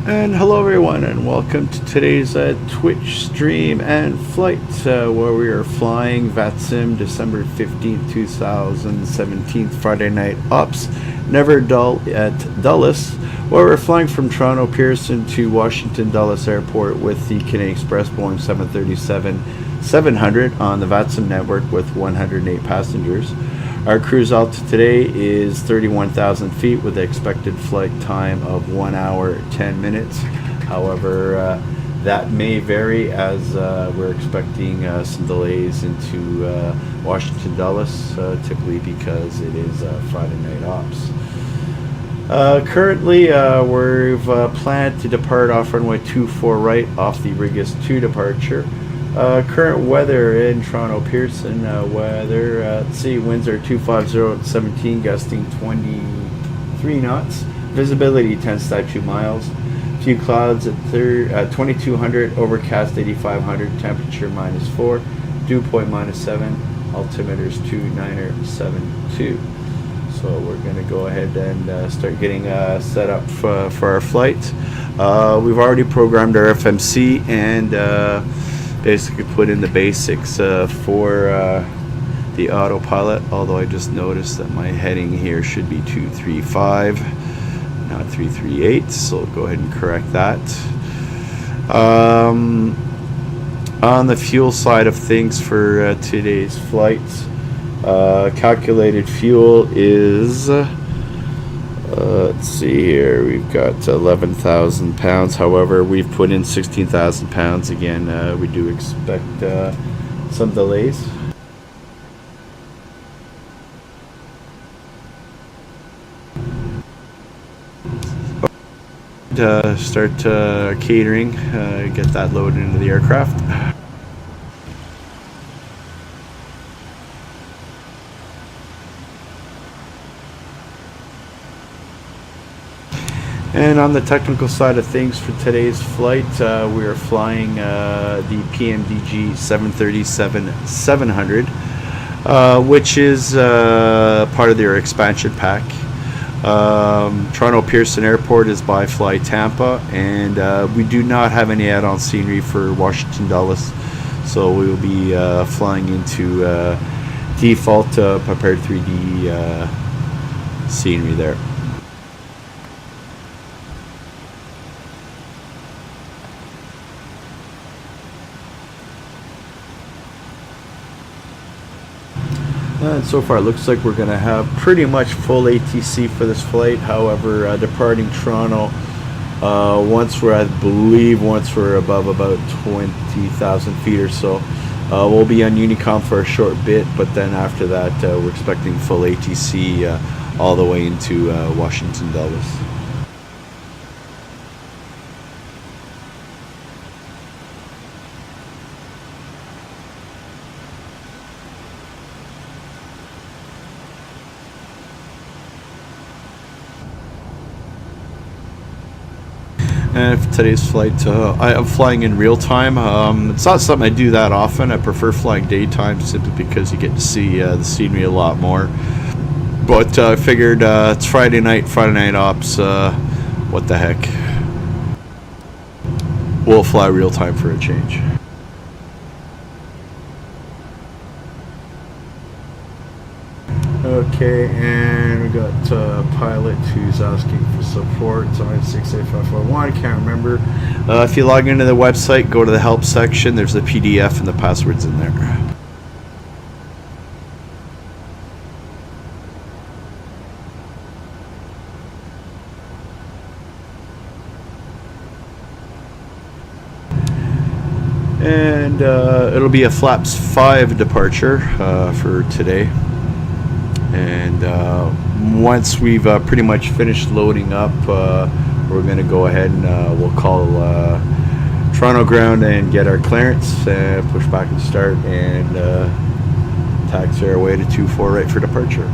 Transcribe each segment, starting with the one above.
And hello everyone, and welcome to today's Twitch stream and flight where we are flying VATSIM December 15th, 2017 Friday night ops, never dull at Dulles, where we're flying from Toronto Pearson to Washington Dulles Airport with the Canadian Xpress Boeing 737-700 on the VATSIM network with 108 passengers. Our cruise altitude today is 31,000 feet with an expected flight time of 1 hour 10 minutes. However, that may vary as we're expecting some delays into Washington Dulles, typically because it is Friday night ops. Currently, we've planned to depart off runway 24 right off the Rigas 2 departure. Current weather in Toronto Pearson, let's see, winds are 250 at 17, gusting 23 knots, visibility 10 stat 2 miles, few clouds at 2200, overcast 8500, temperature -4, dew point -7, altimeter's 2972. So we're going to go ahead and start getting set up for our flight. We've already programmed our FMC and basically put in the basics for the autopilot, although I just noticed that my heading here should be 235, not 338, so I'll go ahead and correct that. On the fuel side of things for today's flight, calculated fuel is let's see here, we've got 11,000 pounds. However, we've put in 16,000 pounds. Again, we do expect some delays. Start catering, get that loaded into the aircraft. And on the technical side of things for today's flight, we are flying the PMDG 737-700, which is part of their expansion pack. Toronto Pearson Airport is by Fly Tampa, and we do not have any add-on scenery for Washington Dulles, so we will be flying into default prepared 3D scenery there. And so far it looks like we're going to have pretty much full ATC for this flight. However, departing Toronto, once we're above about 20,000 feet or so, we'll be on Unicom for a short bit, but then after that we're expecting full ATC all the way into Washington Dulles. And for today's flight, I'm flying in real time. It's not something I do that often. I prefer flying daytime simply because you get to see the scenery a lot more. But I figured it's Friday night ops. What the heck? We'll fly real time for a change. Okay, and we got a pilot who's asking for support. So I'm 68541. I can't remember. If you log into the website, go to the help section. There's the PDF and the passwords in there. And it'll be a flaps 5 departure for today. And once we've pretty much finished loading up, we're going to go ahead and we'll call Toronto ground and get our clearance, push back and start, and taxi our way to 24 right for departure.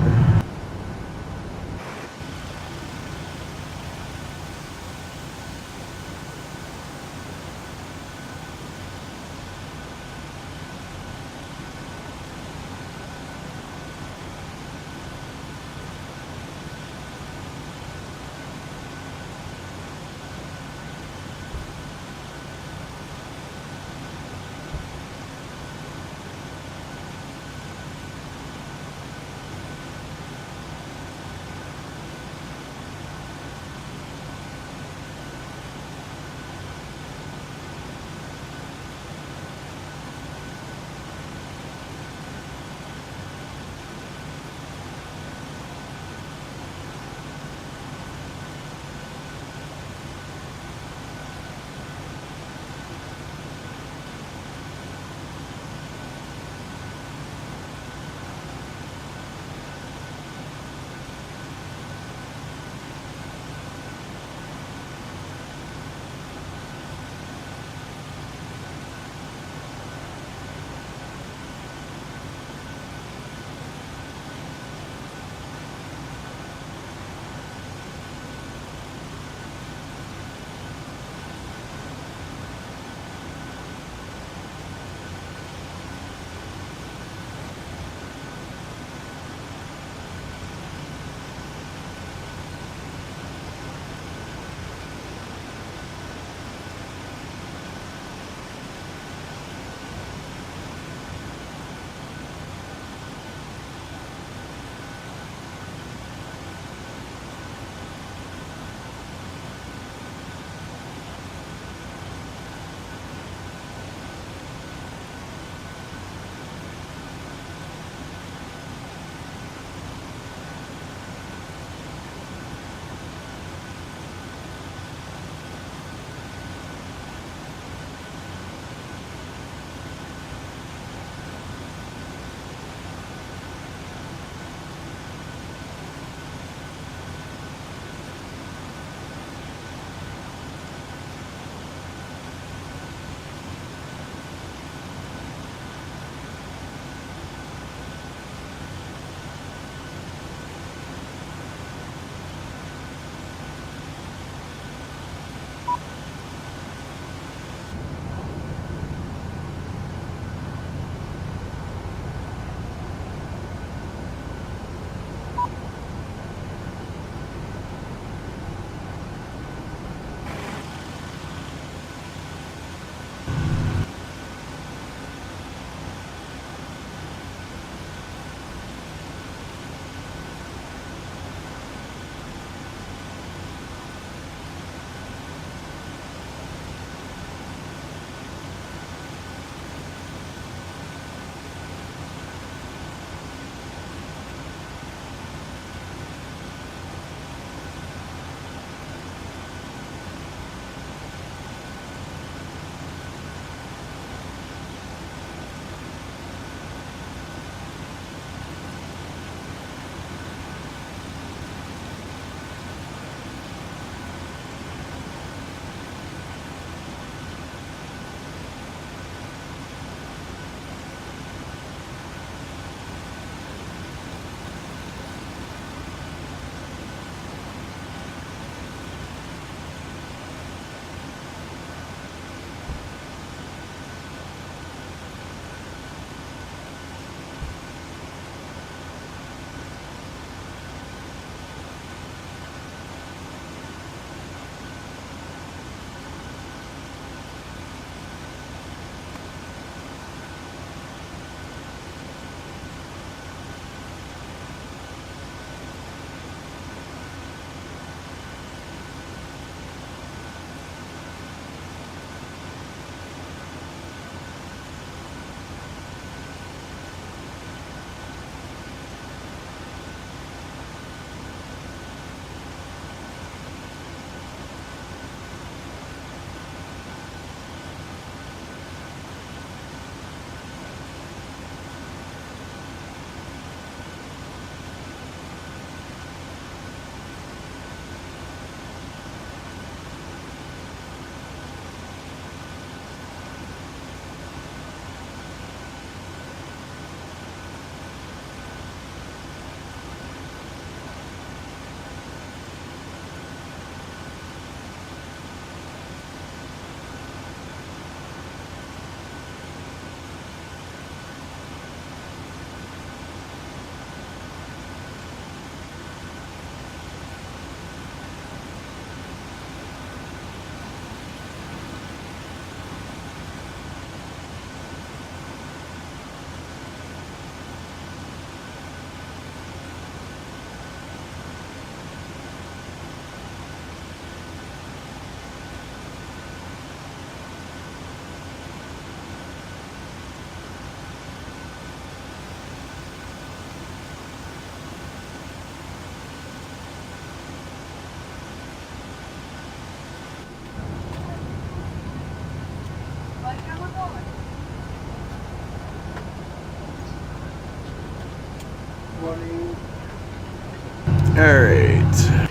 All right.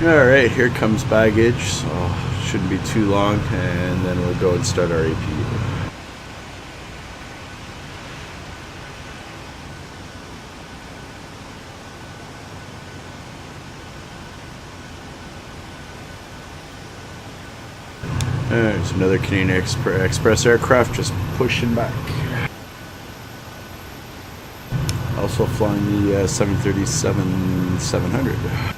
Alright, here comes baggage, so shouldn't be too long, and then we'll go and start our APU. There's another Canadian Express aircraft just pushing back. Also flying the 737-700.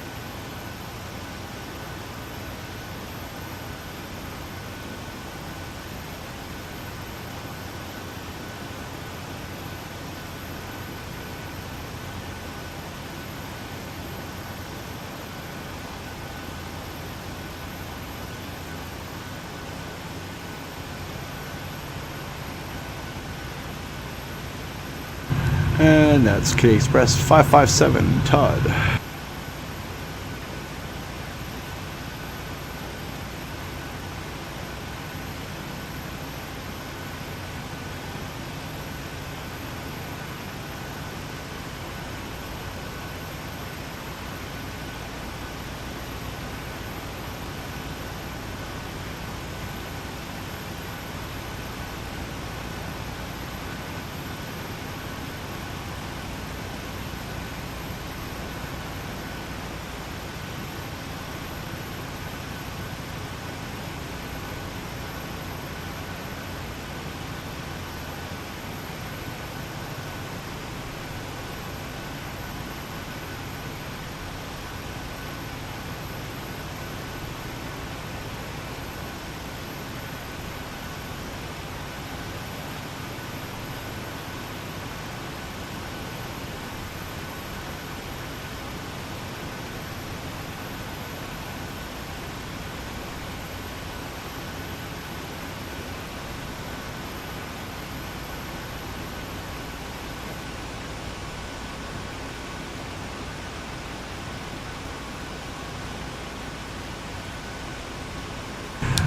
And that's K Express 557 Todd.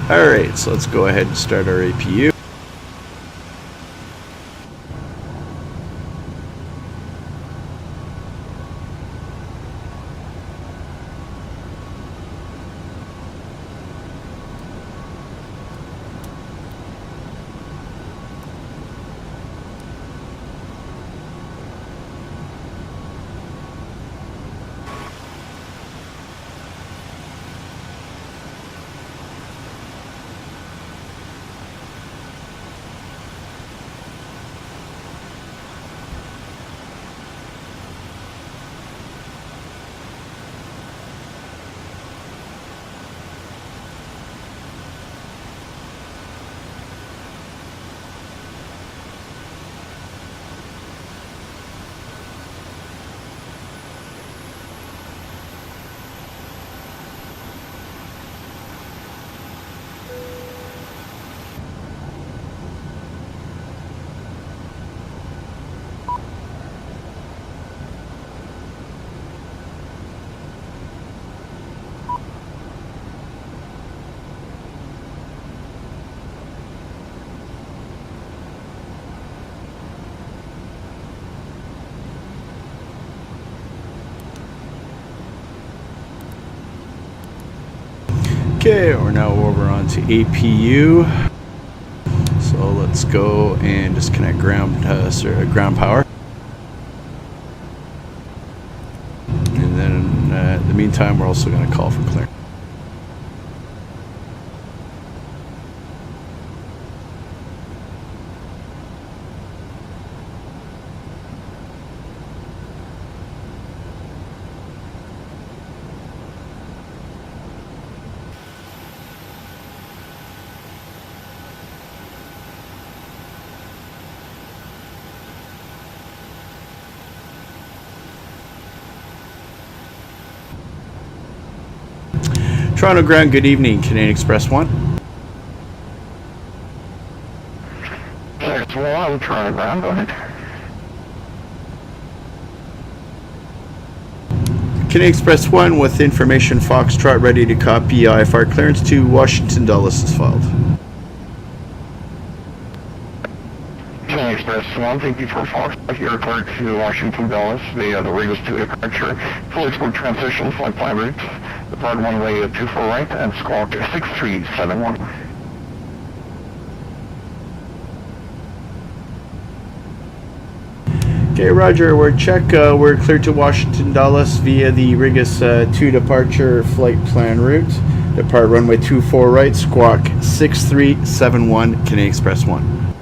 Alright, so let's go ahead and start our APU. Okay, we're now over onto APU. So let's go and disconnect ground power. And then in the meantime, we're also going to call for clearance. Toronto ground, good evening, Canadian Express 1. I'm Toronto ground, go ahead. Canadian Express 1 with information Foxtrot ready to copy IFR clearance to Washington Dulles is filed. Canadian Express 1, thank you for Foxtrot here cleared to Washington Dulles via the Regis 2 departure. Full export transition, flight plan route. Depart runway 24 right and squawk 6371. Okay, Roger, we're clear to Washington Dulles via the Regis 2 departure flight plan route. Depart runway 24 right, squawk 6371, Canadian Express 1.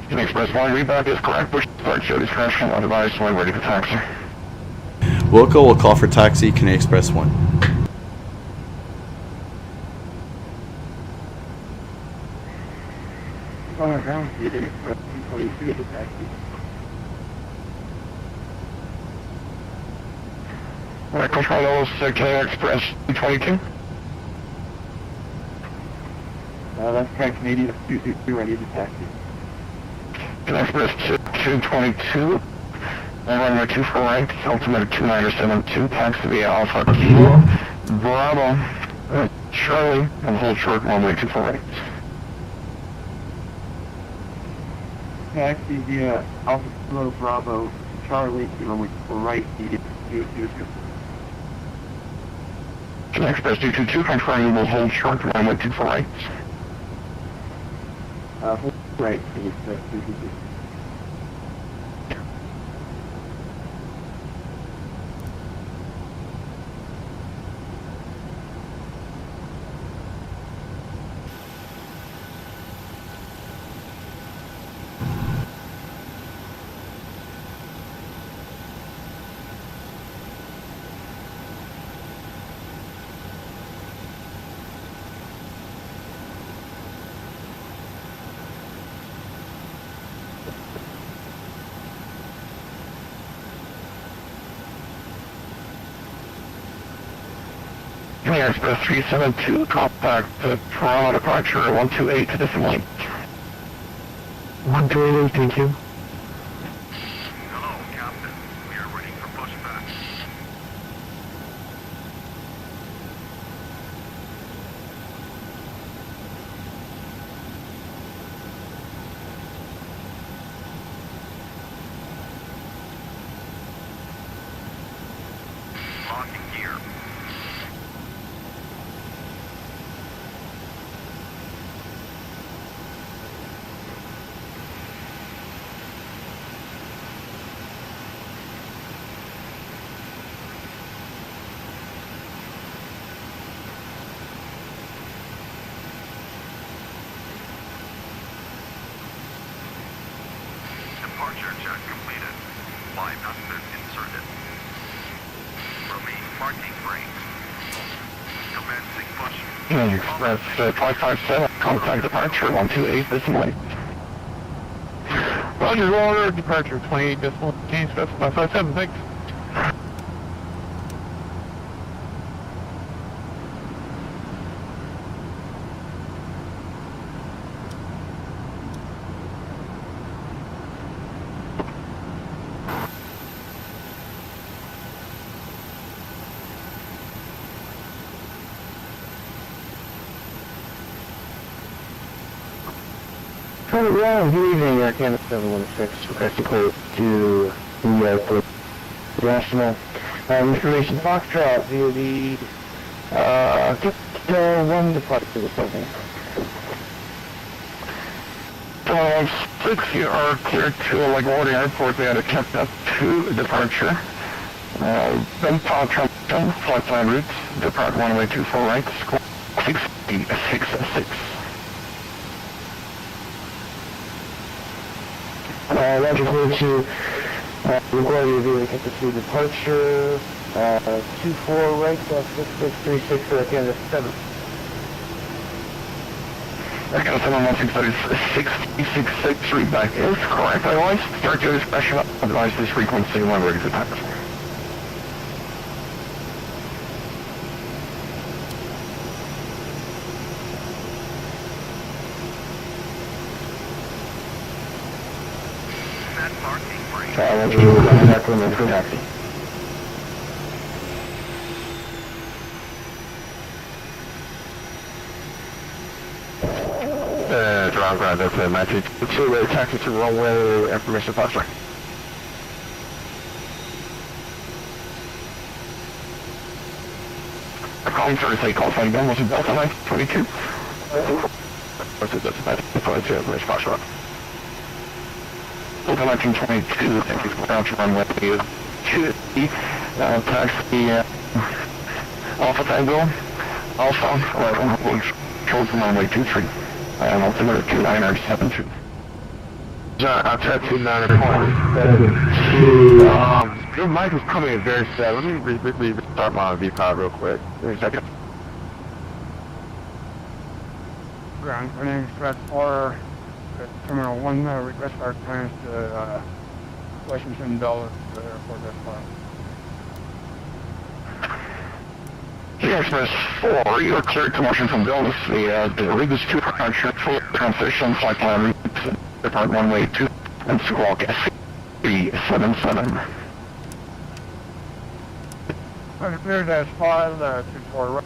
Canadian Express 1, readback is correct. Push start, show discretion on device when ready for taxi. Wilco will call for taxi, Canadian Express 1. Alright, control levels, Canadian Express 222. That's correct, Canadian 222, ready to taxi. Canadian Express 222. And runway 24 right, altimeter 2972, taxi via Alpha Kilo, Bravo, Charlie, and hold short runway 24 right. Taxi via Alpha Kilo, Bravo, Charlie, runway 24 right, Canadian 222. Canadian Express 222, confirming will hold short runway 24 right. Hold right, Canadian Express 222. Canadian Express 372, contact Toronto departure 128 to this point. 128, thank you. Hello, Captain. We are waiting for pushback. Locking gear. Departure check completed. 500 inserted. Release marking brakes. Commencing push. Canadian Express 557, contact departure 128 this morning. Roger, order, departure 28 decimal, Canadian Express 557, thanks. Toronto ground, good evening, Air Canada 716, requesting clear to the National. Information Foxtrot via the Just one departure or something. 6, you are cleared to LaGuardia Airport. They had a kept up to departure. Then follow transition, flight plan routes, depart runway 24 right, squawk 6. Roger, clear to LaGuardia via kept up to departure, 24 right, 6636 for the end of 7. I got 71636, read back is correct. Otherwise, start your discretion up. Advise this frequency when ready to tax. Set parking brake. Let's do that when it's good taxi. Ground, that's a message. 2-way taxi to runway information faster. I'm calling for a say call sign again, was it Delta 922? Was it Delta 922, information faster? Delta 1922, thank you for ground to runway 2, taxi, Alpha Tango, Alpha, 11, control to runway 23. And altimeter 2972. I'll check 2972. Your mic is coming in very sad. Let me restart my V5 real quick. Give me a second. Ground for Express 4, Terminal 1, request our plans to Washington Dulles Airport as far. Express 4, you are cleared to Washington Dulles. The rig is 2 departure, full transition, flight plan route, depart runway 2, and squawk S377. Cleared as far, 24 right,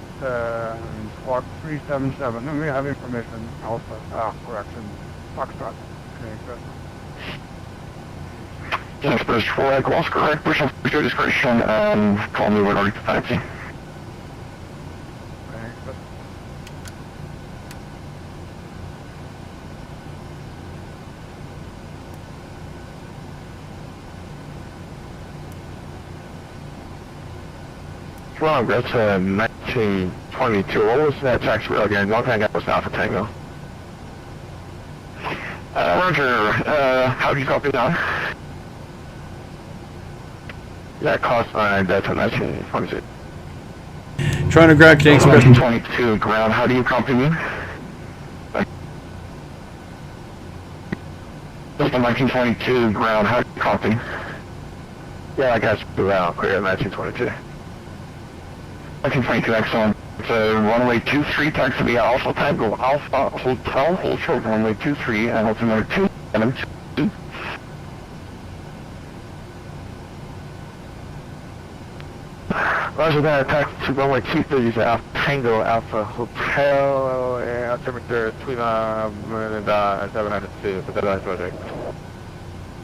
squawk 377. And we have information, Alpha, correction, Foxtrot. Express 4, was correct, push on your discretion, and call me when ready to taxi. Wrong, that's 1922. What was that tax rail again? Long time ago was Alpha Tango. Roger, how do you copy that? Yeah, cost line, that's a 1922. Toronto Ground Canadian Express. 1922 ground, how do you copy me? That's a 1922 ground, how do you copy? Yeah, I guess ground, clear 1922. 1922, excellent. So runway 23, taxi via Alpha Tango, Alpha Hotel, hold short runway 23, and altimeter 272. Roger that, taxi to runway 23, Alpha Tango, Alpha Hotel, and altimeter 702, but that's project.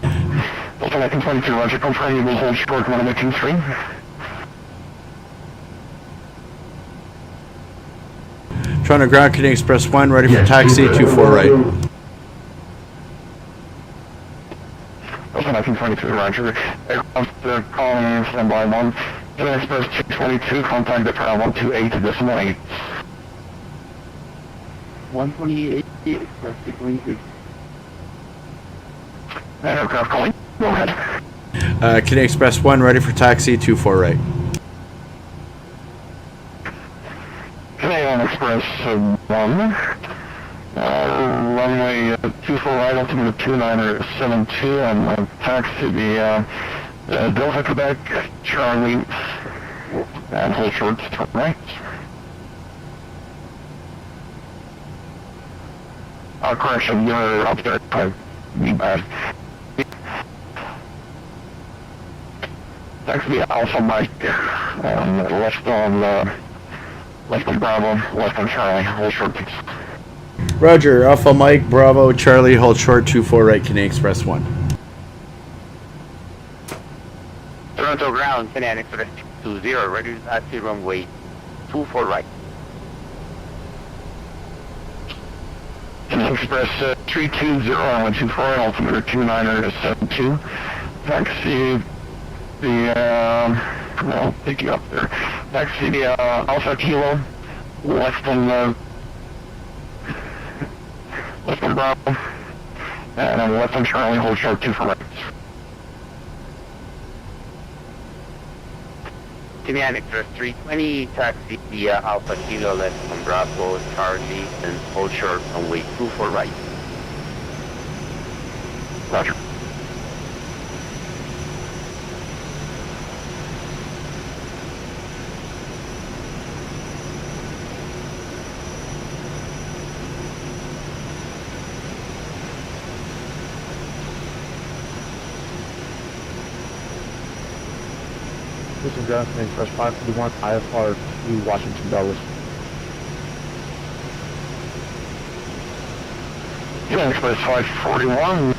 Delta 1922, Roger, confirm you will hold short runway 23. Toronto Ground Canadian Express 1, ready for taxi, 24 right. Delta 1922, Roger. Aircraft calling standby 1. Canadian Express 222, contact the tower 128.8. 128, Express 222. Aircraft calling, go ahead. Canadian Express 1, ready for taxi, 24 right. Canadian Express 1, runway 24 right, altimeter 2972, and taxi the Delta Quebec, Charlie, and hold short to right. Correction, you're up there, be bad. Taxi the Alpha Mike, left on Bravo, left on Charlie, hold short please. Roger, Alpha Mike, Bravo, Charlie, hold short, 24 right, Canadian Express 1. Toronto Ground, Canadian Express 20, ready to taxi runway 24 right. Express 320 on 24, altimeter 2972. Taxi the, I'll pick you up there. Taxi the Alpha Kilo, left on Bravo, and then left on Charlie, hold short 2 for right. Timian Express 320, taxi via Alpha Kilo left from Bravo, Charlie, and hold short runway 24 right. Roger. This is Jonathan Express 541, IFR to Washington Dulles. Timian Express 541,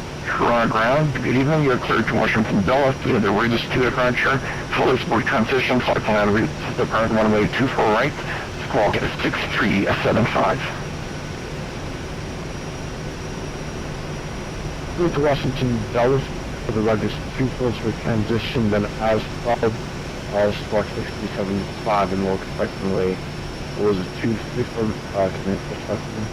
ground. Good evening, you're cleared to Washington Dulles via the Regis 2 departure, fully sport transition, flight plan out of departing runway 24 right, squawk is 6375. Cleared to Washington Dulles for the Regis 2 full sport transition, then as followed. Squawk 67.5 and will expect runway, what was it, 26 for command perspective.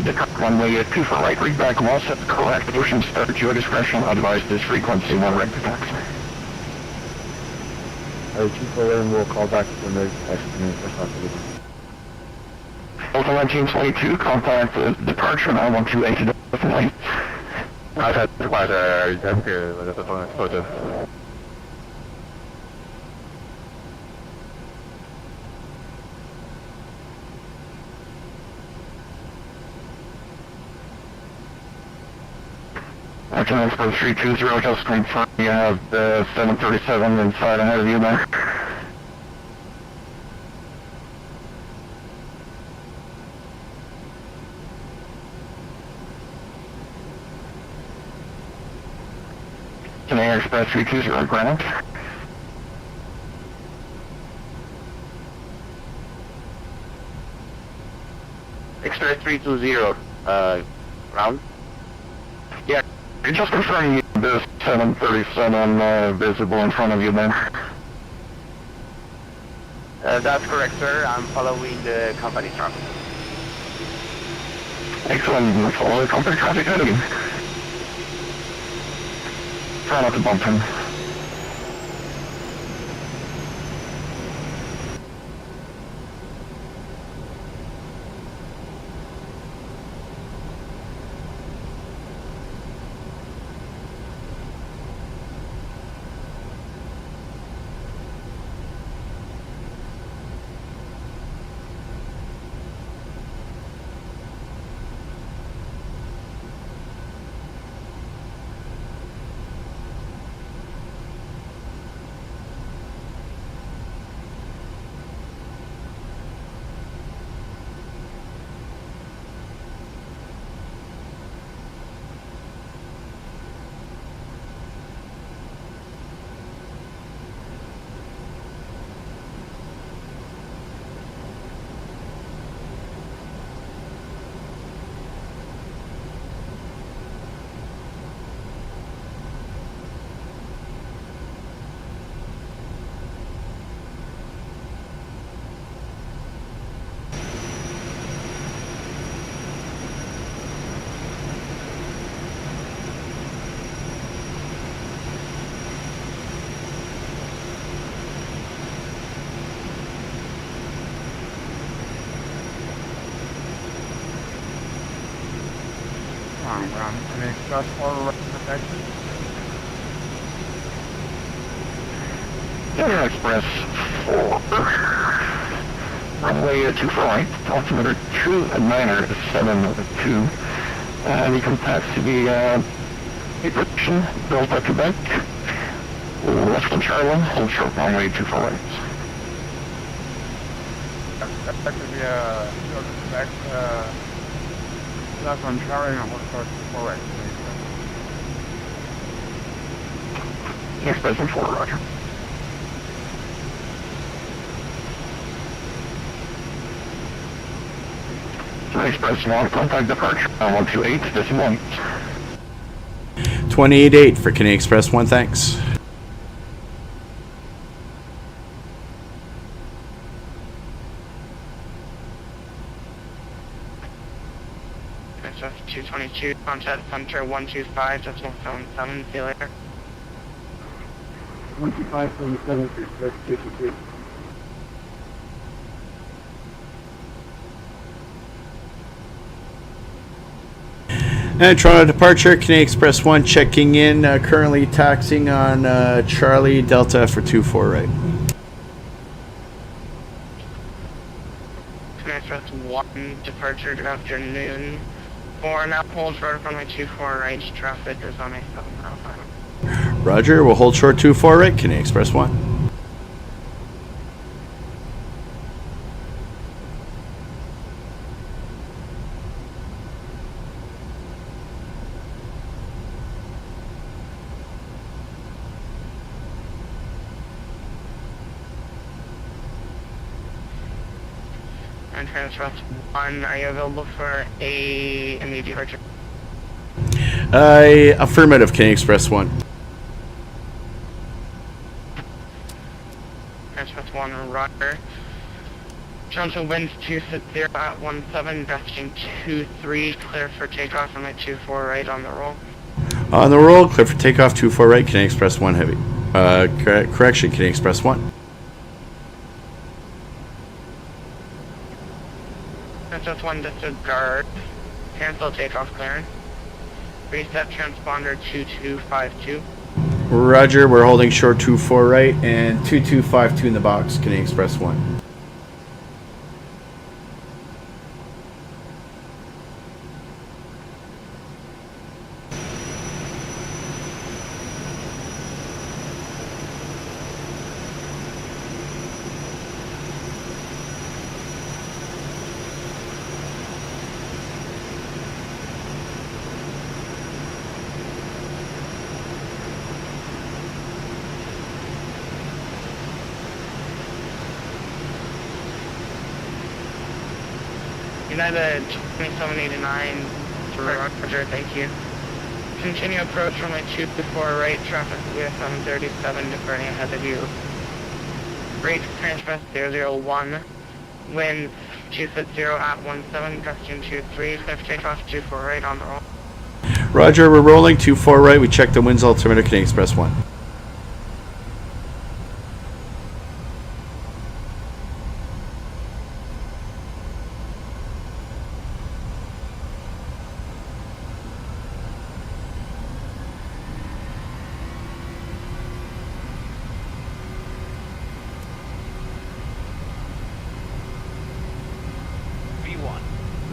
The runway 24 right, read back and all set correct. Ocean start at your discretion, otherwise this frequency 1 right to taxi. 241 will call back when they're command perspective. Delta 1922, contact departure 912 definitely. Action Express 320, just confirm you have the 737 inside ahead of you there. Air Express 320 ground. Express 320, ground. Yeah, just confirming the 737 visible in front of you there. That's correct, sir. I'm following the company traffic. Excellent, follow the company traffic ahead of you. Try not to bump him. An Express 4 protection. Air Express 4. Runway 24 right, altimeter 2972. And you can taxi the Aviation, Delta Quebec. Left on Charlie, hold short runway 24 right. That could be a Quebec, left on Charlie and hold short 4 right. Express 4, roger. Express 1, contact departure, 128.1. 28.8 for Canadian Express 1, thanks. Express 222, contact center 125.77, see you later. 125.77 for Express 222. And Toronto departure, Canadian Express 1 checking in, currently taxiing on Charlie Delta for 24 right. Canadian Express 1, departure, good afternoon. 4 now hold short from my 24 right, traffic is on a 705. Roger, we'll hold short 24 right, Canadian Express 1. And Express 1, are you available for a immediate departure? Affirmative, Canadian Express 1. Express 1, roger. Toronto winds 260 at 17, gusting 23, clear for takeoff from my 24 right on the roll. On the roll, clear for takeoff 24 right, Canadian Express 1 heavy. Correction, Canadian Express 1. Express 1 disregard, cancel takeoff clearance. Reset transponder 2252. Roger, we're holding short 24 right and 2252 in the box, Canadian Express 1. United 2789, Roger, thank you. Continue approach from my 24 right, traffic via 737, departing ahead of you. Rate transfer 001, wind 260 at 17, gusting 23, clear for takeoff 24 right on the roll. Roger, we're rolling 24 right, we check the winds altimeter, Canadian Express 1.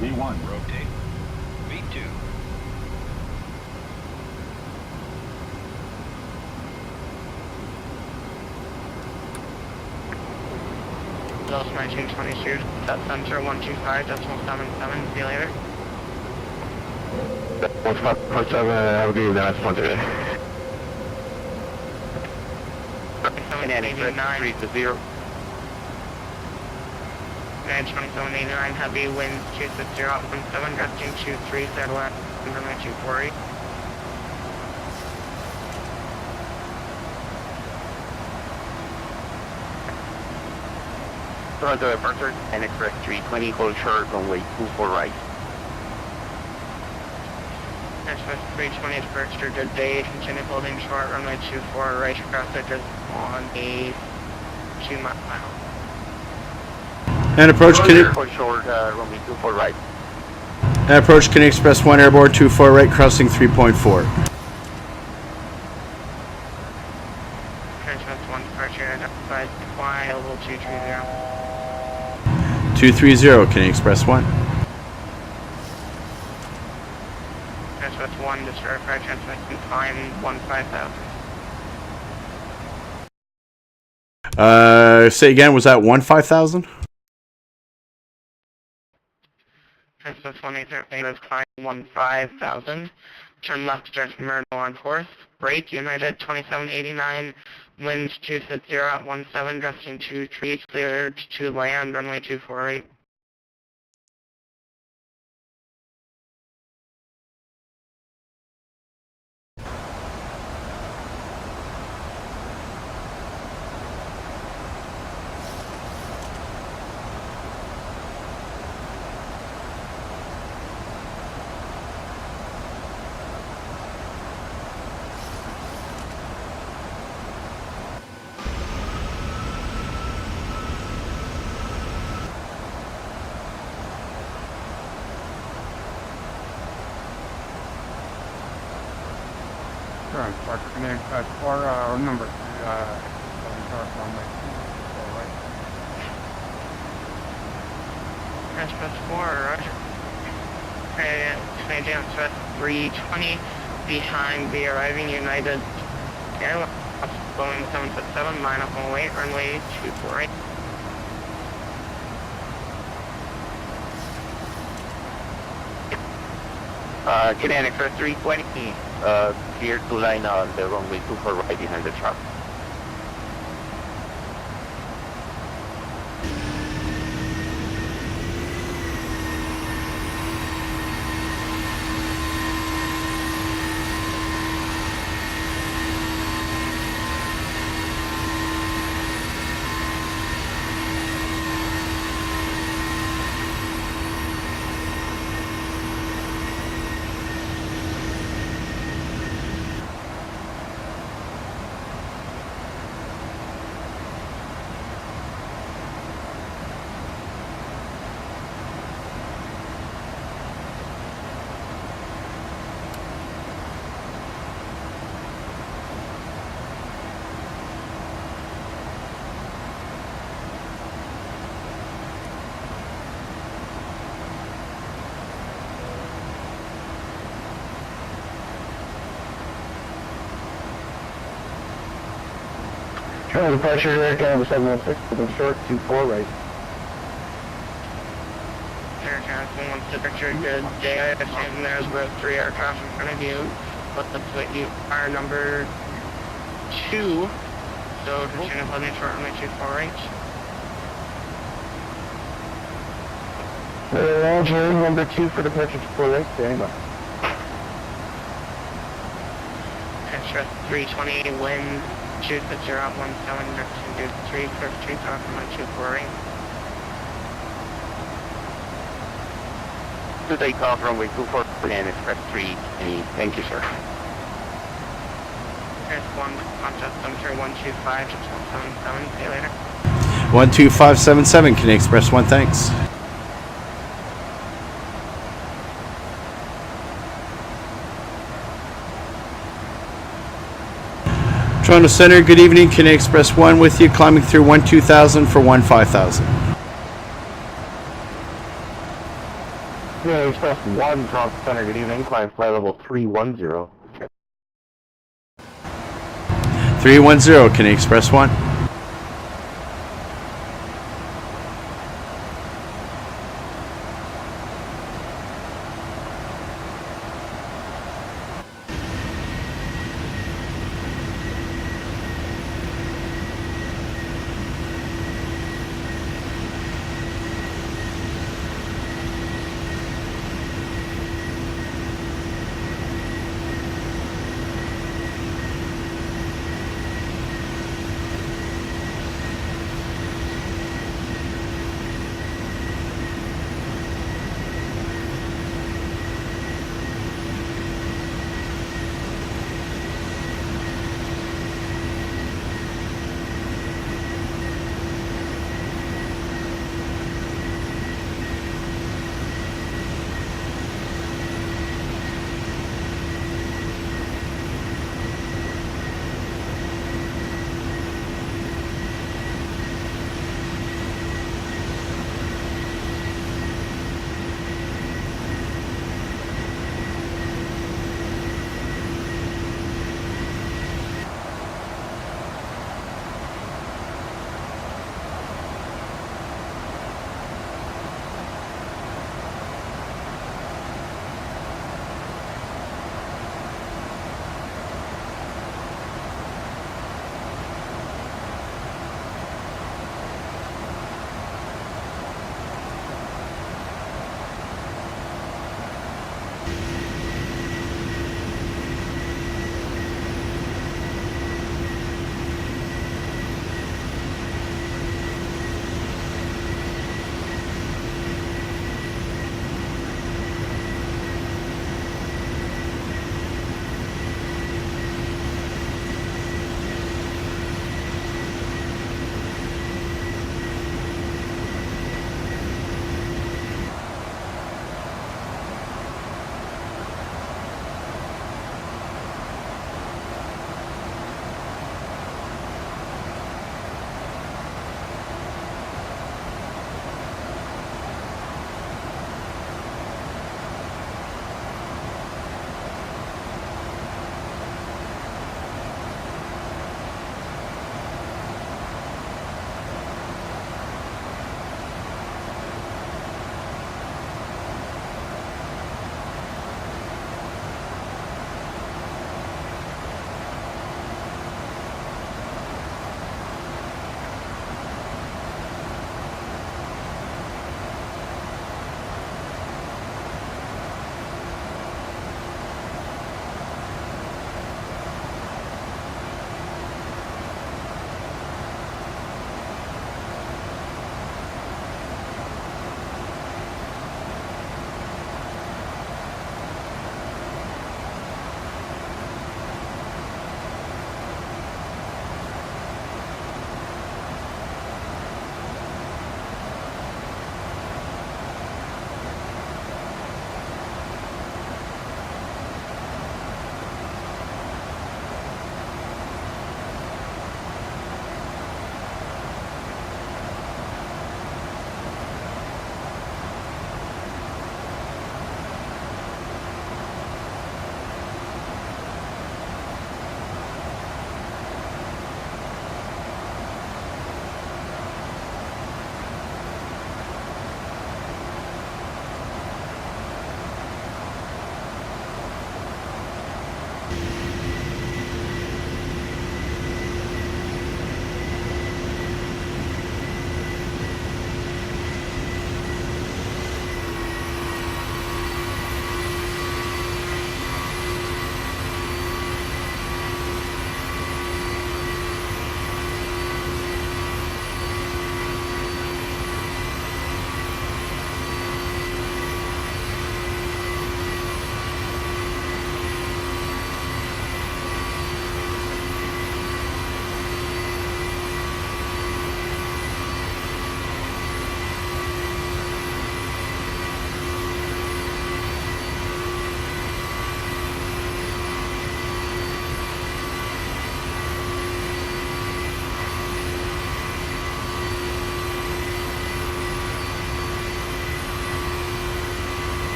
V1, rotate. V2. Lost 1922, that center 125.77, see you later. 1547, have a good evening, that's one today. 2789. 3-0. 2789, heavy winds 260 at 17, gusting 23, clear to left, from my 240. Toronto departure, and Express 320, hold short runway 24 right. Express 320 departure, good day, continue holding short, runway 24 right, traffic is on a 2 mile. And approach Canadian Hold short, runway 24 right. Express 1 airborne 24 right, crossing 3.4. Express 1 departure, identified fly, level 230. 230, Canadian Express 1. Express 1 to certified transmission time 15,000. Say again, was that 15,000? Express 183 is climb 15,000. Turn left to Myrtle on course. Rate United 2789. Winds 260 at 17, gusting 23, cleared to land runway 248. Sure, departure command class 4, number 3, runway 24 right. Express 4, roger. Command Express 320, behind the arriving United Airlines, Boeing 767, line up on wait, runway 24 right. Command Express 320, clear to line on the runway 24 right behind the truck. Charlie departure direct number 716, moving short 24 right. Air Johnson wants to picture good day. I assume there's about 3 aircraft in front of you, but looks like you are number 2, so continue to plug in short runway 24 right. Roger, number 2 for departure 24 right, standing by. Express 320, wind 260 out 17, direction 3, clear for 3,000, runway 24 right. To take off runway 24 and Express 320. Thank you, sir. Express 1, contact 73125, 177, see you later. 12577, Canadian Express 1, thanks. Toronto Center, good evening, Canadian Express 1 with you, climbing through 12000 for 15000. Yeah, Express 1, Toronto Center, good evening, climb flight level 310. 310, Canadian Express 1.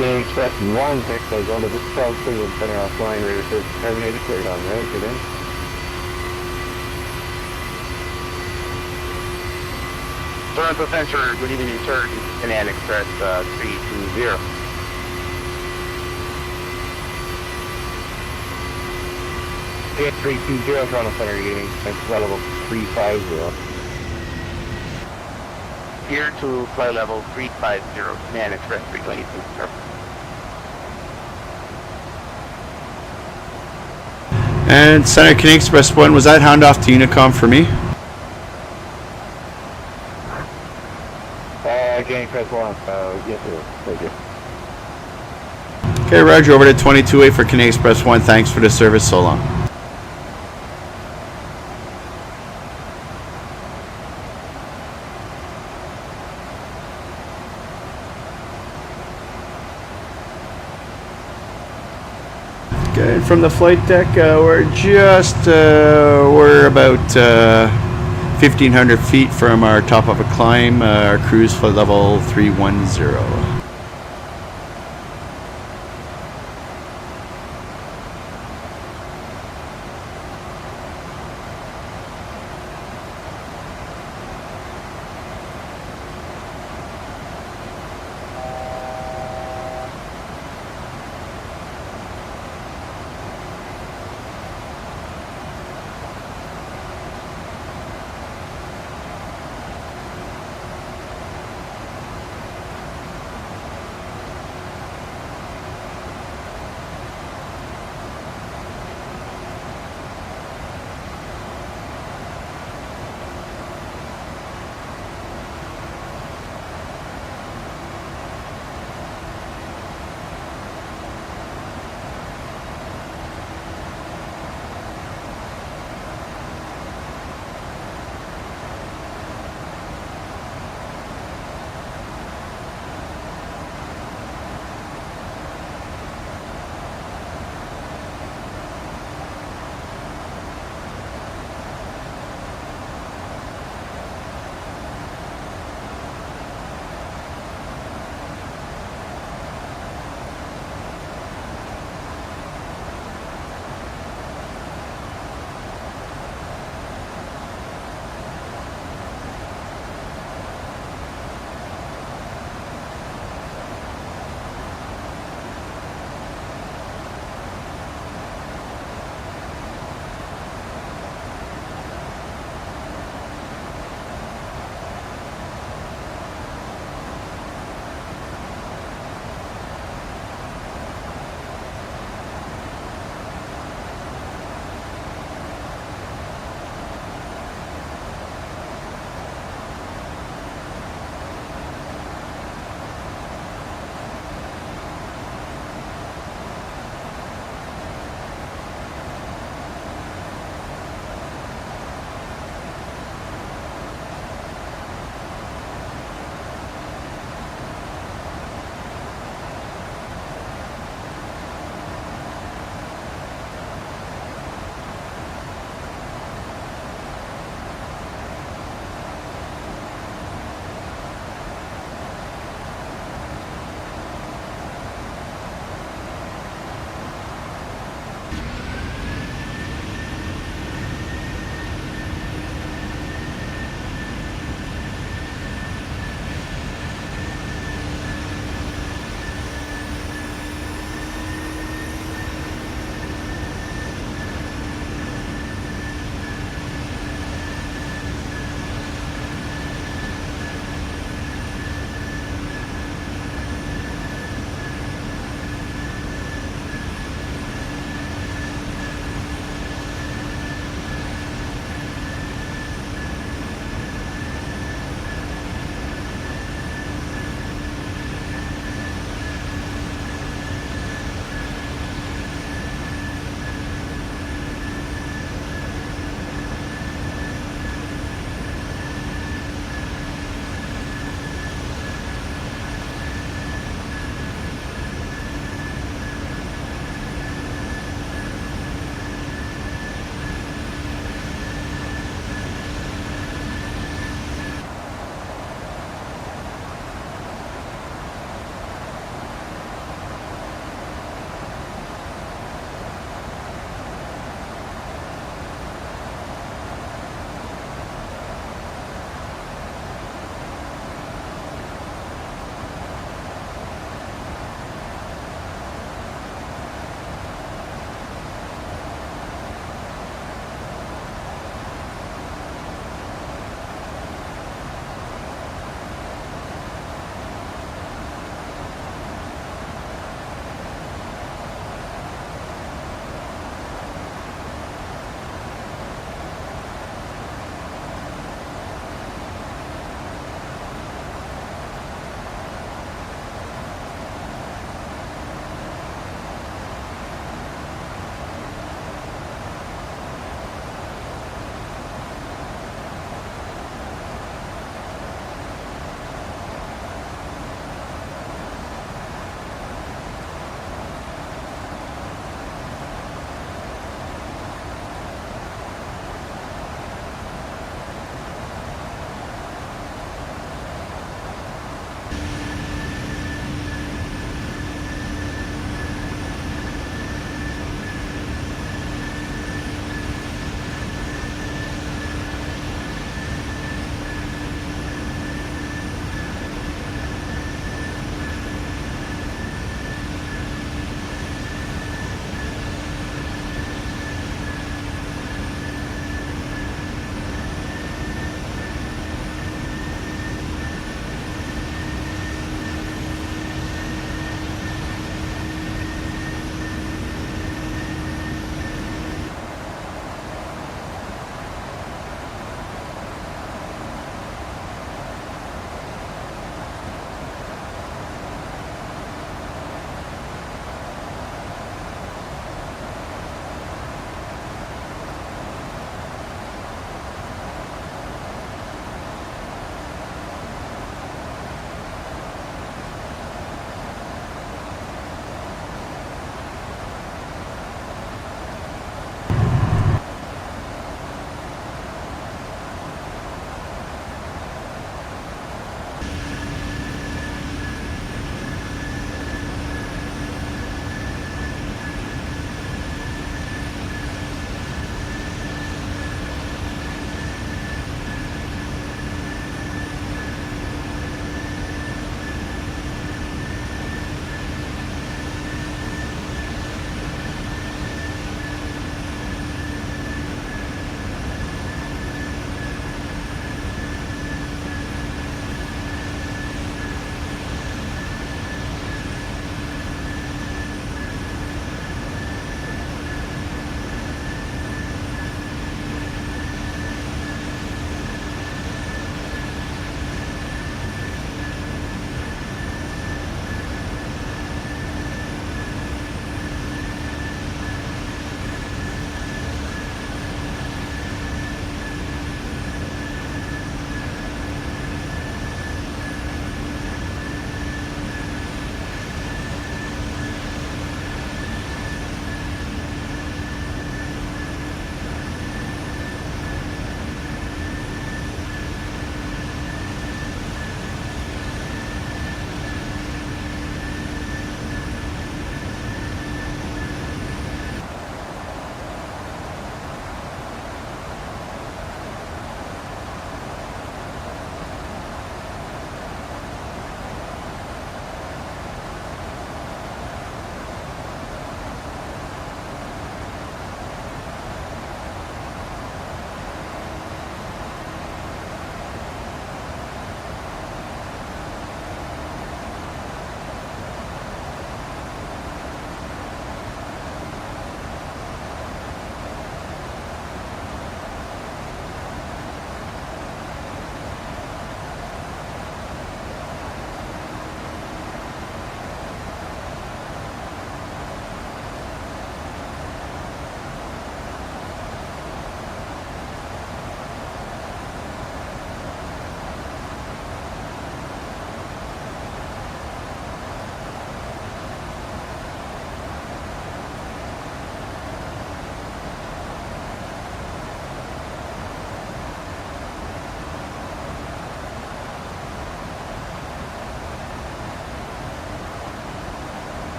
Game Express 1, thanks for going to this call, please, and center offline, radio service terminated, cleared on route, get in. Toronto Center, good evening, sir. Command Express 320. Get 320, Toronto Center, good evening, thanks for level 350. Here to flight level 350, Command Express 322, sir. And Center Canadian Express 1, was that handoff to Unicom for me? Game Express 1, yes sir, thank you. Okay, Roger, over to 22A for Canadian Express 1. Thanks for the service so long. Okay, from the flight deck, we're about 1,500 feet from our top of a climb, our cruise for level 310.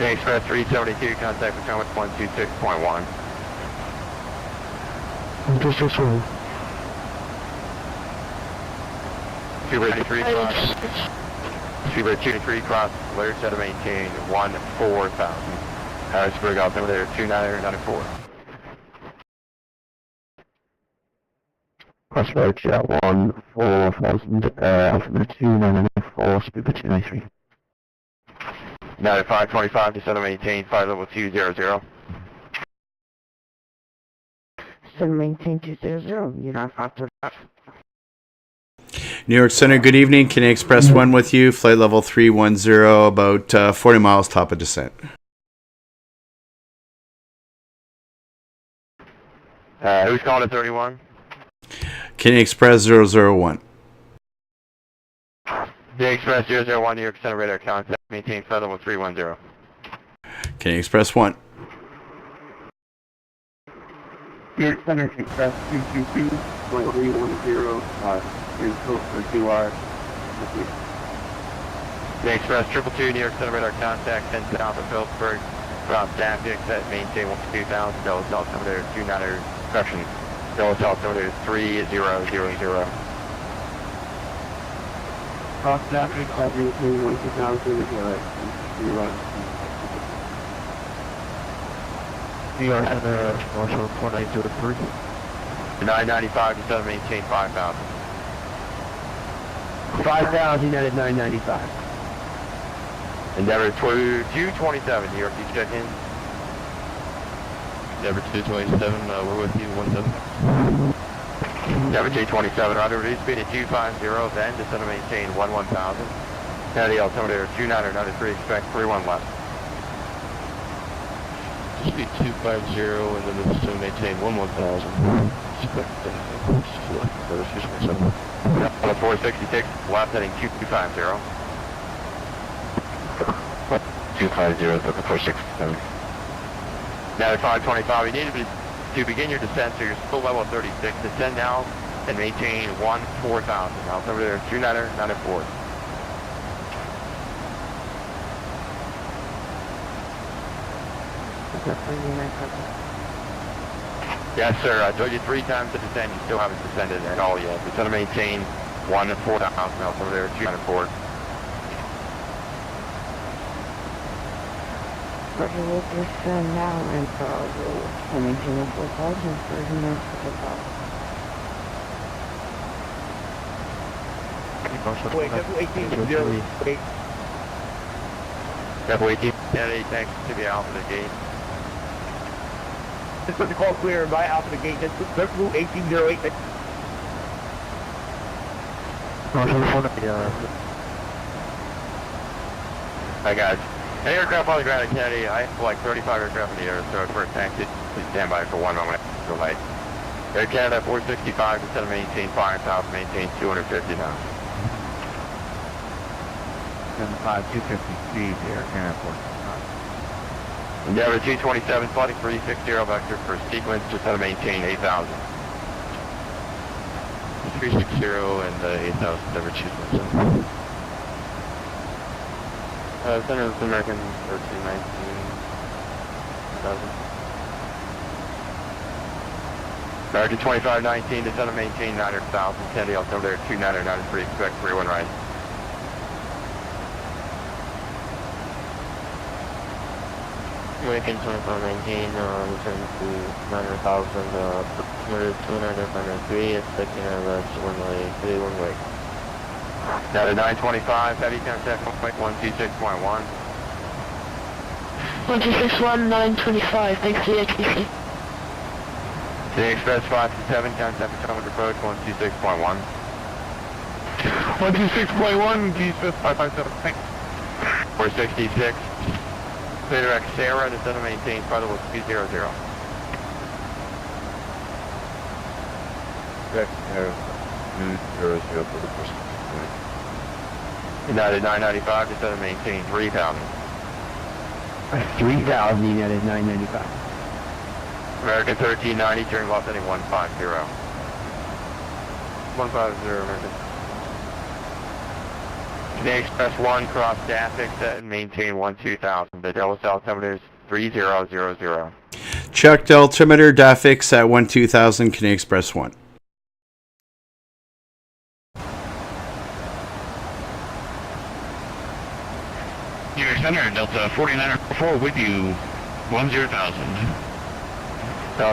Xpress 372, contact Potomac 126.1. 126.1. Super 23 cross. Super 23 cross. Alert set to maintain 14,000. Harrisburg altimeter 2994. Crossroads at 14,000, altimeter 2994, Super 293. 9525 to set to maintain flight level 200. So maintain 200, you're not after that. New York Center, good evening. Can I Express 1 with you? Flight level 310, about 40 miles top of descent. Who's calling at 31? Can I Express 001? The Express 001 New York Center radar contact. Maintain flight level 310. Can I Express 1? New York Center Express 222.310. In code for 2 hours. The Express 222 New York Center radar contact. 10 south of Phillipsburg. Route staff. Set maintain 2000. Dallas altimeter 29. Correction. Dallas altimeter 3000. Cross traffic, maintain 1,000, New York Center, North Shore 4903. 995 to 7 maintain 5,000. 5,000 United 995. Endeavor 227, New York, you check in. Endeavor 227, we're with you, 17. Endeavor 227, roger, reduce speed at 250, then descend to maintain 11,000. Kennedy altimeter 2993, expect 31 left. Speed 250, and then it's to maintain 11,000. Expect 466, left heading 250. 250, 467. Now at 525, you need to begin your descent, so you're still level 36. Descend now and maintain 14,000. Altimeter 2994. Yes, sir. I told you 3 times to descend. You still haven't descended at all yet. Descend to maintain 14,000. Altimeter 294. Roger, we'll descend now and we'll maintain 4,000 for the next couple Wait, Double 18, 0, wait. Double 18, Kennedy, thanks to the Alpha the gate. Just put the call clear by Alpha the gate. Just put Double 1808. Hi, guys. Any aircraft on the ground at Kennedy, I have like 35 aircraft in the air, so for a taxi, please stand by for 1 moment. Go light. Air Canada 465, instead of maintain 5,000, maintain 250 now. 253, Air Canada 465. Endeavor 227, flighting 360 vector for sequence, just how to maintain 8,000. 360 and 8,000, Endeavor 227. Center of American 1319,000. American 2519, descend to maintain 900,000. Kennedy altimeter 2993, expect 31 right. American 2519, return to 900,000, altimeter 2993, expecting a runway 31 right. Now to 925, heavy contact 126.1. 126.1, 925, thanks to the HPC. The Express 527, contact Potomac approach 126.1. 126.1, Express 557, thanks. 466. Clear Xera, descend to maintain flight level 200. Xera 200 for the first. United 995, descend to maintain 3,000. 3,000 United 995. American 1390, turn left heading 150. 150, American. The Express 1 cross Dafix and maintain 12000. The Delta altimeter is 3000. Checked altimeter Dafix at 12000, Canadian Express 1. New York Center, Delta 4904 with you, 10,000.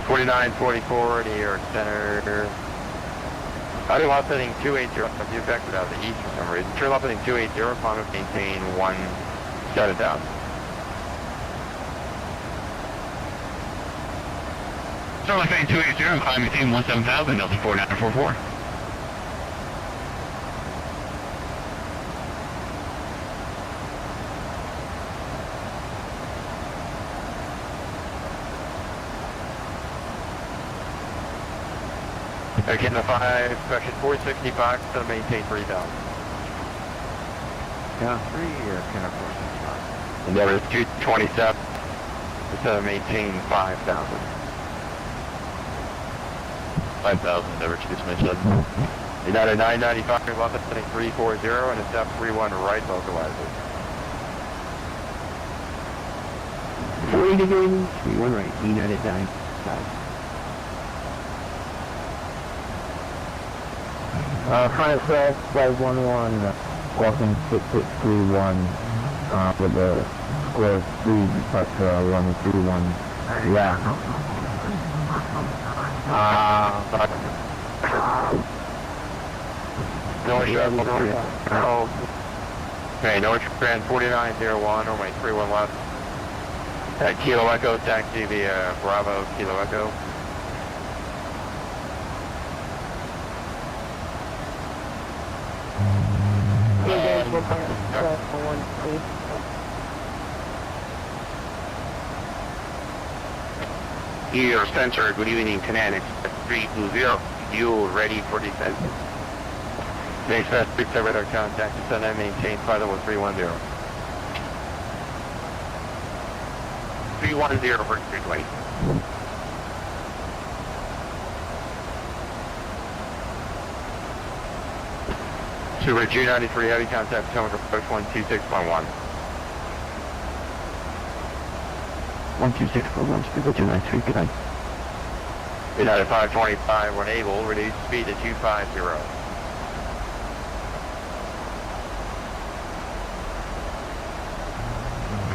4944, New York Center. Audio loss heading 280, if you affected out of the east for some reason. Turn loss heading 280, climb maintain 17,000. Start like saying 280, climb maintain 17,000, Delta 4944. Again, the 5, section 465, to maintain 3,000. Yeah, 3 or kind of 465. And there is 227, to maintain 5,000. 5,000, never choose my son. United 995, loss heading 340, and a step 31 right localizer. 40 degrees, 31 right, United 995. Front Express, flight 11, walking 6631, with the square 3, departure running 31, yeah. Okay, North Trend 4901, runway 31 left. Kilo Echo, taxi via Bravo, Kilo Echo. New York Center, good evening, Canadian Express 320, you ready for descent? The Express 37 radar contact, descend and maintain 501 310. 310 for 320. Super G93 heavy contact, Potomac approach 126.1. 12641, Super 293, good night. United 525, when able, reduce speed to 250.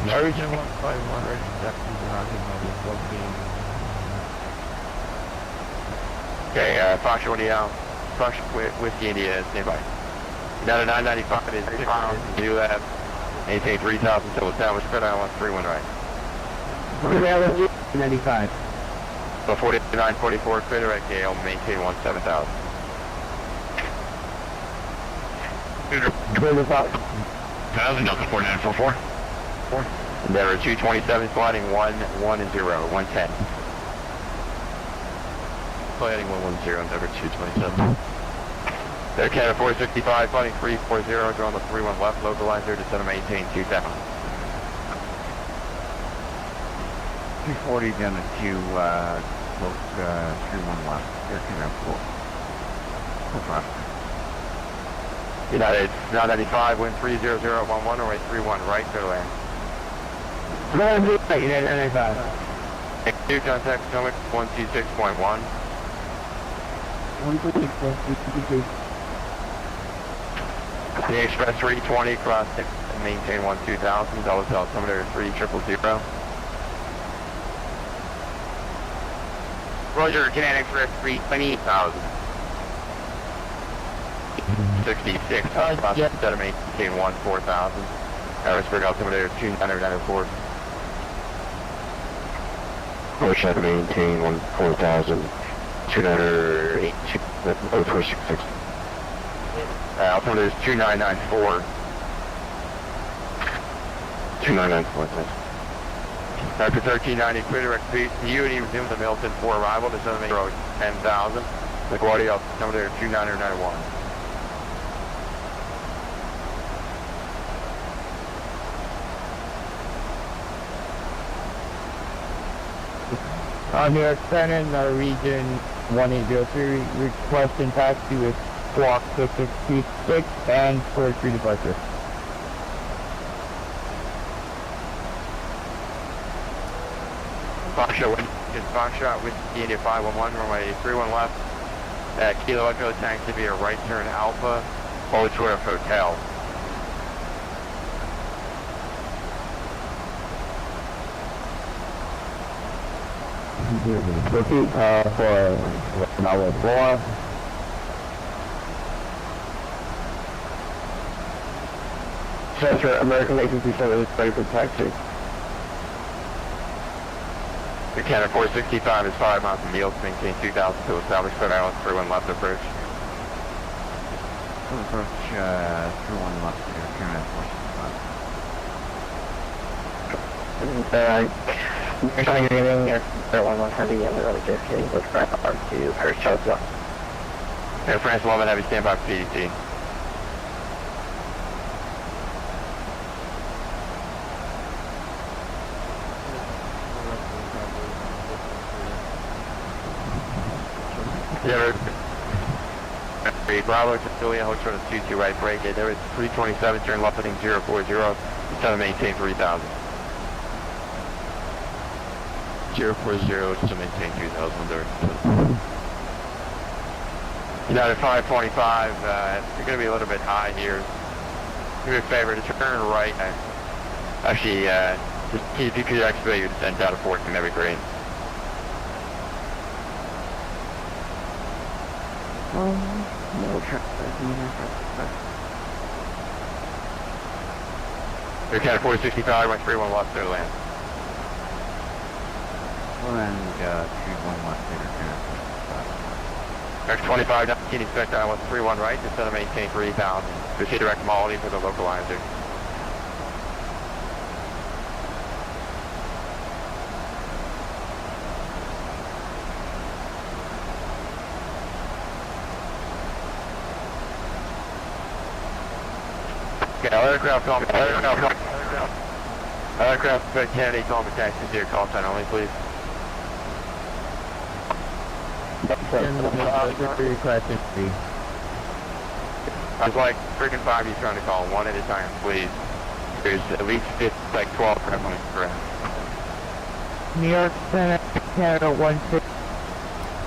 Origin 151, Okay, Fox 20 out. Fox Whiskey India, stand by. United 995 is 6 miles to do that. Maintain 3,000 till established spread island 31 right. 95. So 4944 clear direct Gale, maintain 17,000. Clear the Fox. 1,000, Delta 4944. Endeavor 227 sliding 110, 110. Sliding 110, Endeavor 227. There, Canada 465, sliding 340, draw on the 31 left, localizer, descend and maintain 2,000. 240 down to 31 left. Air Canada 4. United 995, wind 30011, away 31 right, clear to land. United 995. Two contact, Potomac 126.1. 126.1. The Express 320, cross 6, maintain 12,000, Delta altimeter 3000. Roger, Canadian Express 320,000. 66, cross set of maintain 14,000. Harrisburg altimeter 2994. Push out to maintain 14,000. 208. 0466. Altimeter is 2994. 2994, thanks. After 1390, clear direct speed to you and you resume the Milton for arrival, descend the road 10,000. LaGuardia altimeter 2991. New York Center, Norwegian 1803, requesting taxi with Squawk 6626 and for 3 departure. Foxtrot with the India 511, runway 31 left. Kilo Echo, tank to be a right turn Alpha, Holdsworth Hotel. Repeat for number 4. Center American Agency Service ready for taxi. Canada 465 is 5 miles from Yields, maintain 2000 to establish Fred Island, 31 left approach. Approach 31 left here, Canada 465. You're trying to get in there. Air 11 Heavy, and we're just hitting with track R2, Paris Charles. Air France 11 Heavy, stand by for PDT. Yeah, Bravo to Julia, Hotel 22 right brake. There is 327, turn left heading 040, trying to maintain 3000. 040 to maintain 2000 there. United 525, you're going to be a little bit high here. Do me a favor to turn right. Actually, just if you could expedite your descent out of 14, that'd be great. No traffic. Air Canada 465, right 31 left, clear to land. And 31 left there, Canada 25, 19, expect I 31 right, just to maintain 3000. Proceed direct quality for the localizer. Okay, aircraft call me, aircraft Kennedy, call me taxi to your call sign only, please. I'd like freaking 5 you trying to call one at a time, please. There's at least 12 crap on the ground. New York Center, Canada 16,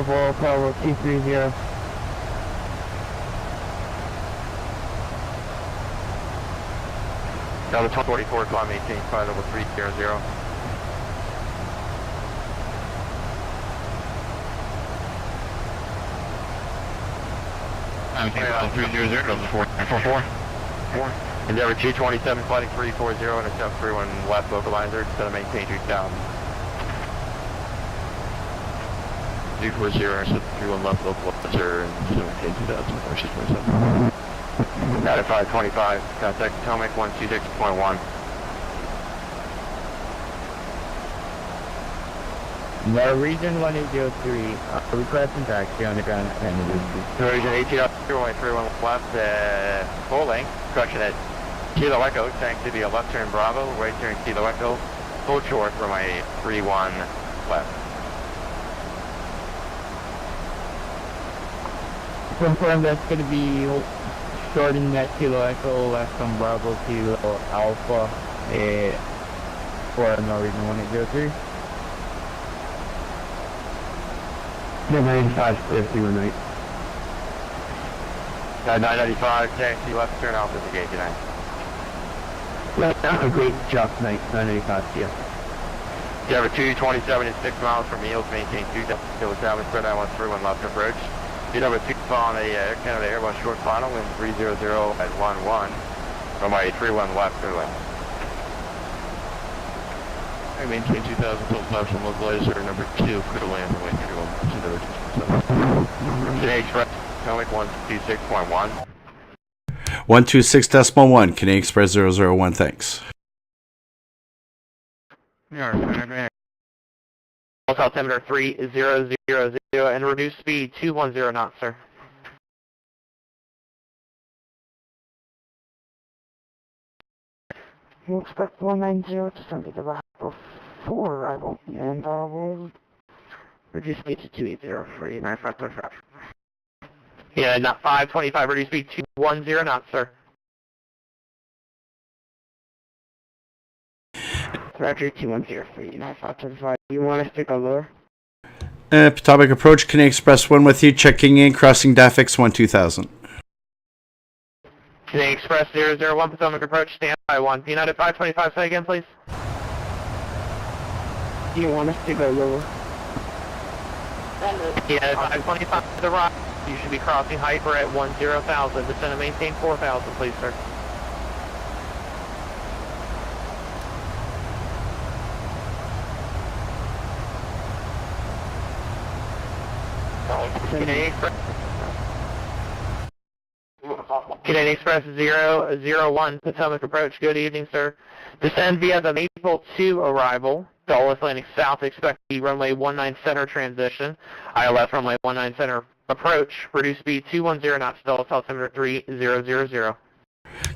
Bravo P3D. Now the 244, climb 18, flight level 300. I'm 300, level 444. Endeavor 227, flighting 340, and attempt 31 left localizer, instead of maintain 3000. 340, so 31 left localizer, and maintain 2000, versus 27. United 525, contact Potomac 126.1. Norwegian 1803, requesting taxi on the ground at Kennedy. Norwegian 1831 left, full length, correction at Kilo Echo, tank to be a left turn Bravo, right turn Kilo Echo, full short for my 31 left. Confirm that's going to be shorting that Kilo Echo left on Bravo Kilo Alpha for Norwegian 1803. Number 85, 318. 995, taxi left turn Alpha to gate 9. That's a great job tonight, 985, yeah. Endeavor 227 is 6 miles from Yields, maintain 2000 to establish Fred Island 31 left approach. Endeavor 2 on a Air Canada Airbus short final, wind 300 at 11, runway 31 left, clear land. I maintain 2000 till left from localizer, number 2, clear to land, runway 31, Today Express, Potomac 126.1. 126.1, Canadian Express 001, thanks. Altimeter 3000 and reduce speed 210 knots, sir. You expect 190 to send me the lap before arrival, and we'll reduce speed to 280 for you, 9535. Yeah, not 525, reduce speed 210 knots, sir. Roger, 210 for you, 9575. You want us to go lower? Potomac approach, Canadian Express 1 with you, checking in, crossing DAFX 12000. Canadian Express 001, Potomac approach, stand by 1. United 525, say again, please. You want us to go lower? United 525 to the right. You should be crossing hyper at 10,000. Descend and maintain 4,000, please, sir. Canadian Express. Canadian Express 001, Potomac approach. Good evening, sir. Descend via the Maple 2 arrival. Dulles landing south. Expect the runway 19 center transition. ILS runway 19 center approach. Reduce speed 210 knots. Dulles altimeter 3000.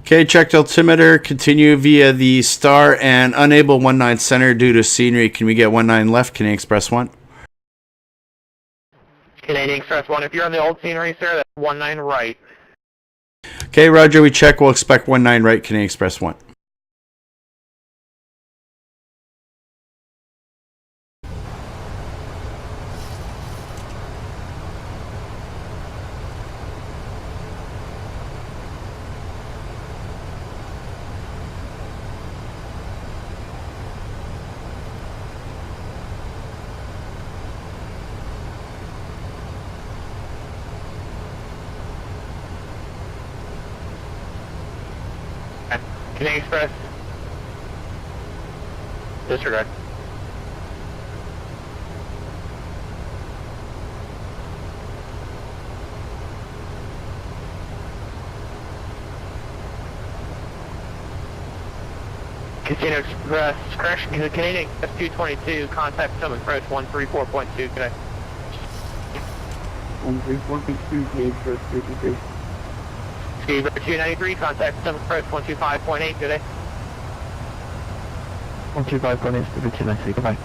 Okay, checked altimeter. Continue via the star and unable 19 center due to scenery. Can we get 19 left? Canadian Express 1. Canadian Express 1. If you're on the old scenery, sir, that's 19 right. Okay, Roger, we check. We'll expect 19 right, Canadian Express 1. Canadian Express. Disregard. Canadian Express, correction, Canadian Express 222, contact Potomac approach 134.2, good day. 134.2, Canadian Express 33. Ski River 293, contact Potomac approach 125.8, good day. 125.8, Stupid 293, goodbye.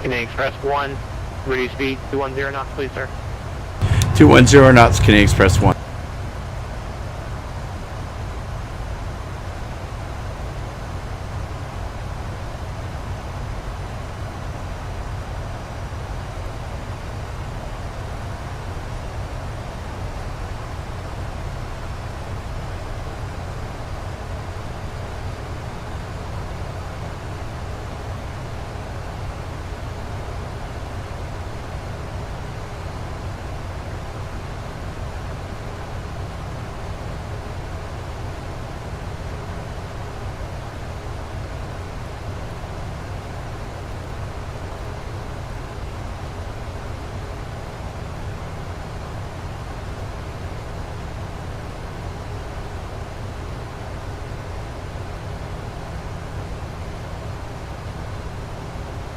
Canadian Express 1, reduce speed 210 knots, please, sir. 210 knots, Canadian Express 1.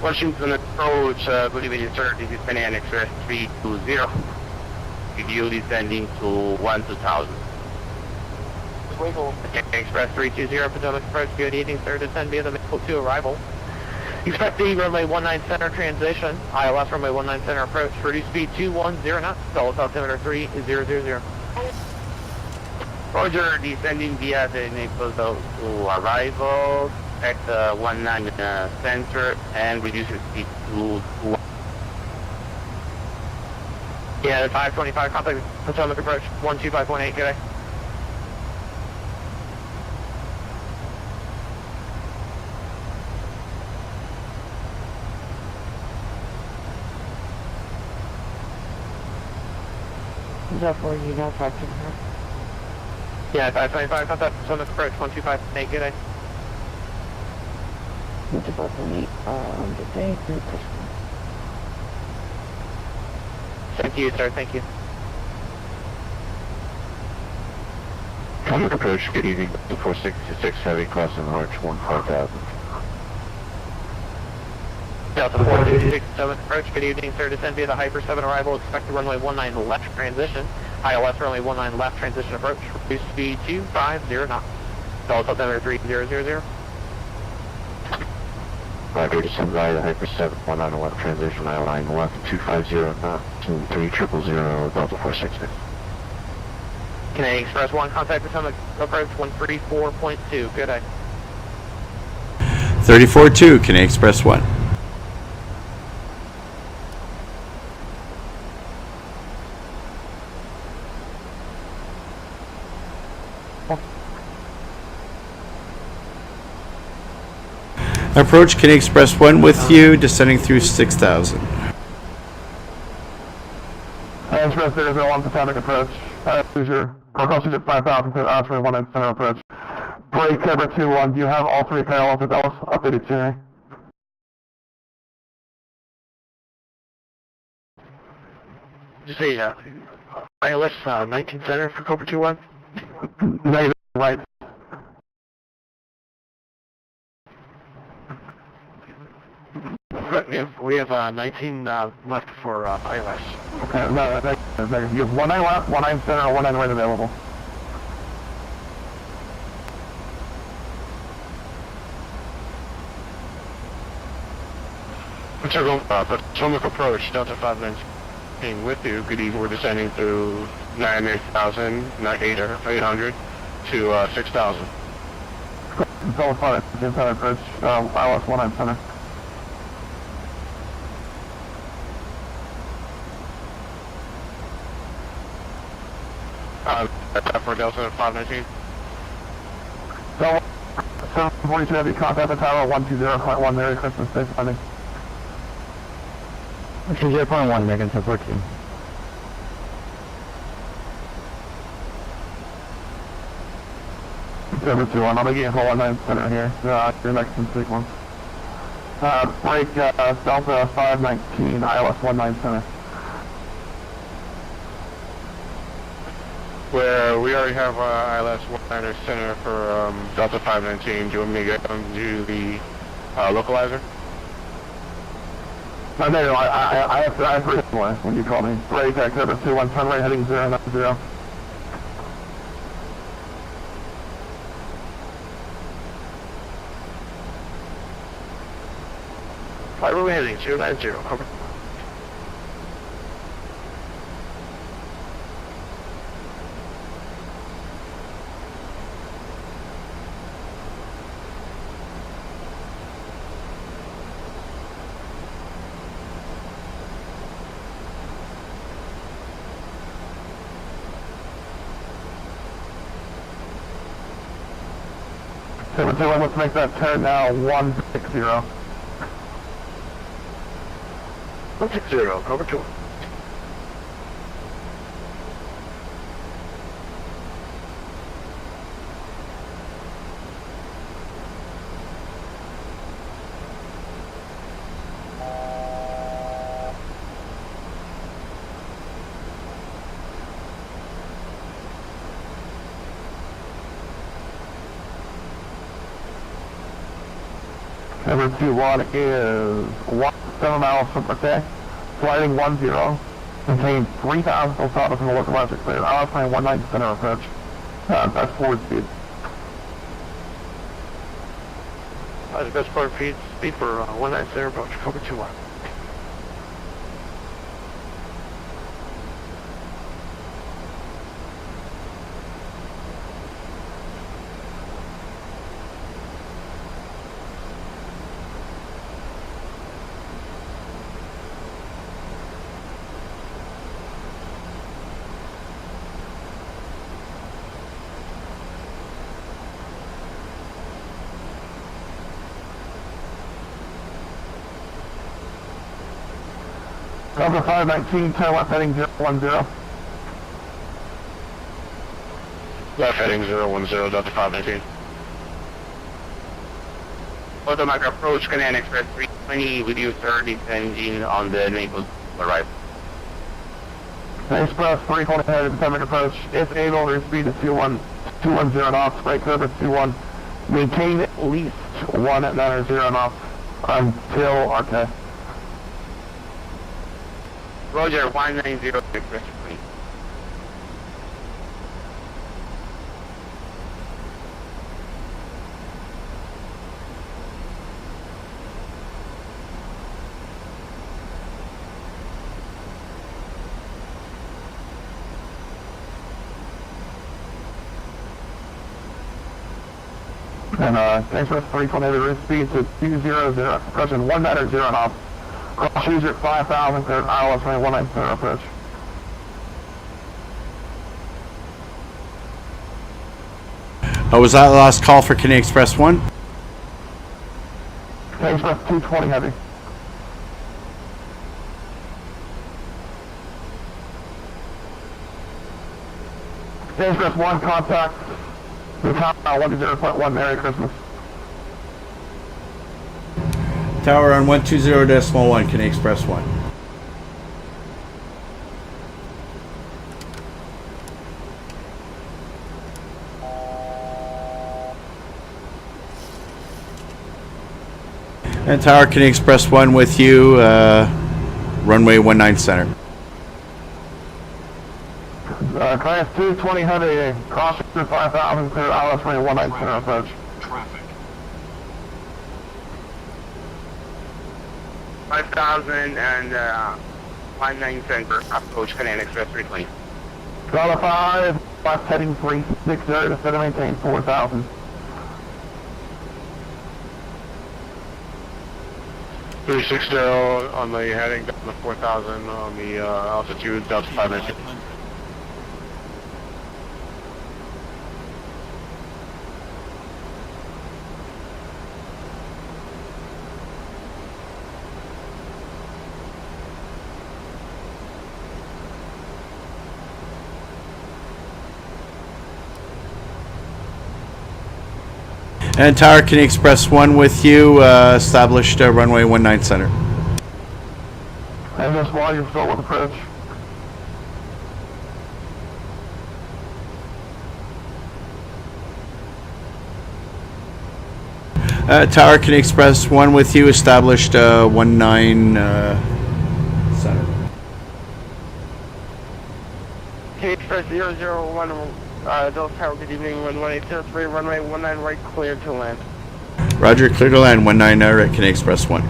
Washington approach, good evening, sir. This is Canadian Express 320. With you descending to 1-2000. Wiggle. Express 320, Potomac approach, good evening, sir, descend via the Maple 2 arrival. Expect the runway 19 center transition, ILS runway 19 center approach, reduce speed 210 knots, Dallas altimeter 3000. Roger, descending via the Maple 2 arrival, expect the 19 center and reduce your speed to 1. Yeah, 525, contact Potomac approach, 125.8, good day. Is that for you now talking to her? Yeah, 525, contact Potomac approach, 125.8, good day. It's about to meet, good day, Merry Christmas. Thank you, sir, thank you. Potomac approach, good evening, 466 Heavy, crossing March 15000. Delta 4267 approach, good evening, sir, descend via the Hyper 7 arrival, expect the runway 19 left transition, ILS runway 19 left transition approach, reduce speed 250 knots, Dallas altimeter 3000. Roger, descend via the Hyper 7, 19 left transition, Airline left 250 knots, 3000, Delta 466. Canadian Express 1, contact Potomac approach 134.2, good day. 34-2, Canadian Express 1. Approach Canadian Express 1 with you, descending through 6,000. Express 001 Potomac approach. Leisure. Protocol Suit 5000 to Osprey 19 center approach. Break cover 21. Do you have all three parallels with Dallas? Updated tuning. Just say, ILS 19 center for Cobra 21. Negative, right. We have 19 left for ILS. Okay, no, negative. You have 19 left, 19 center, or 19 right available. Potomac approach, Delta 519 with you. Good evening, we're descending through 9,000, 800 to 6,000. Delta 5, inside approach, ILS 19 center. For Delta 519. So, 742 Heavy, contact the tower 120.1, Merry Christmas, safe landing. 0.1, American 1014. Over 21, I'll be getting full 19 center here. Your next in sequence. Break Delta 519, ILS 19 center. Where we already have ILS 19 center for Delta 519. Do you want me to get them to the localizer? No, I have heard it more when you call me. Break October 21, turn right heading 090. Flight runway heading 090, over. Let's make that turn now 160. 160, over 2. Number 21 is 7 miles from, okay, sliding 10. Maintain 3,000 full throttle from the local weather clear. ILS plane 19 center approach. That's forward speed. The best part speed for 190 approach, cover 2-1. Delta 519, turn left heading 010. Left heading 010, Delta 519. Automatic approach, Canadian Express 320 with you, sir, descending on the maple right. Express 320 headed Pacific approach. If able, their speed is 210 knots, right curve 21. Maintain at least 1 at 90 knots until RK. Roger, 190 Express 3. And Express 320 headed route speed to 200, approaching 190 knots. Cross user at 5,000, clear ILS running 190 approach. Was that the last call for Canadian Express 1? Express 220 heavy. Express 1 contact. The top 120.1, Merry Christmas. Tower on 120.1, Canadian Express 1. And Tower, Canadian Express 1 with you, runway 19 center. Class 220 heavy, cross through 5,000, clear ILS running 19 center approach. Traffic. 5,000 and 19 center approach, Canadian Express 320. Delta 5, left heading 360 to set and maintain 4,000. 360 on the heading down to 4,000 on the altitude, Delta 519. And Tower, Canadian Express 1 with you, established runway 19 center. And this while you're still with approach. Tower, Canadian Express 1 with you, established 19 center. Canadian Express 001, Delta Tower, good evening, 1183, runway 19 right, clear to land. Roger, clear to land 19 right, Canadian Express 1.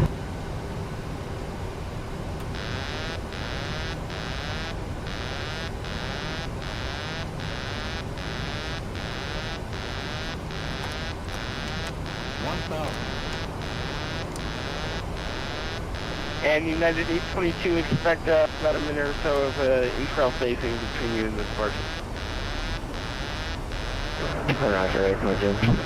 And United 822, expect about a minute or so of intrail spacing between you and the departure. Roger, 822.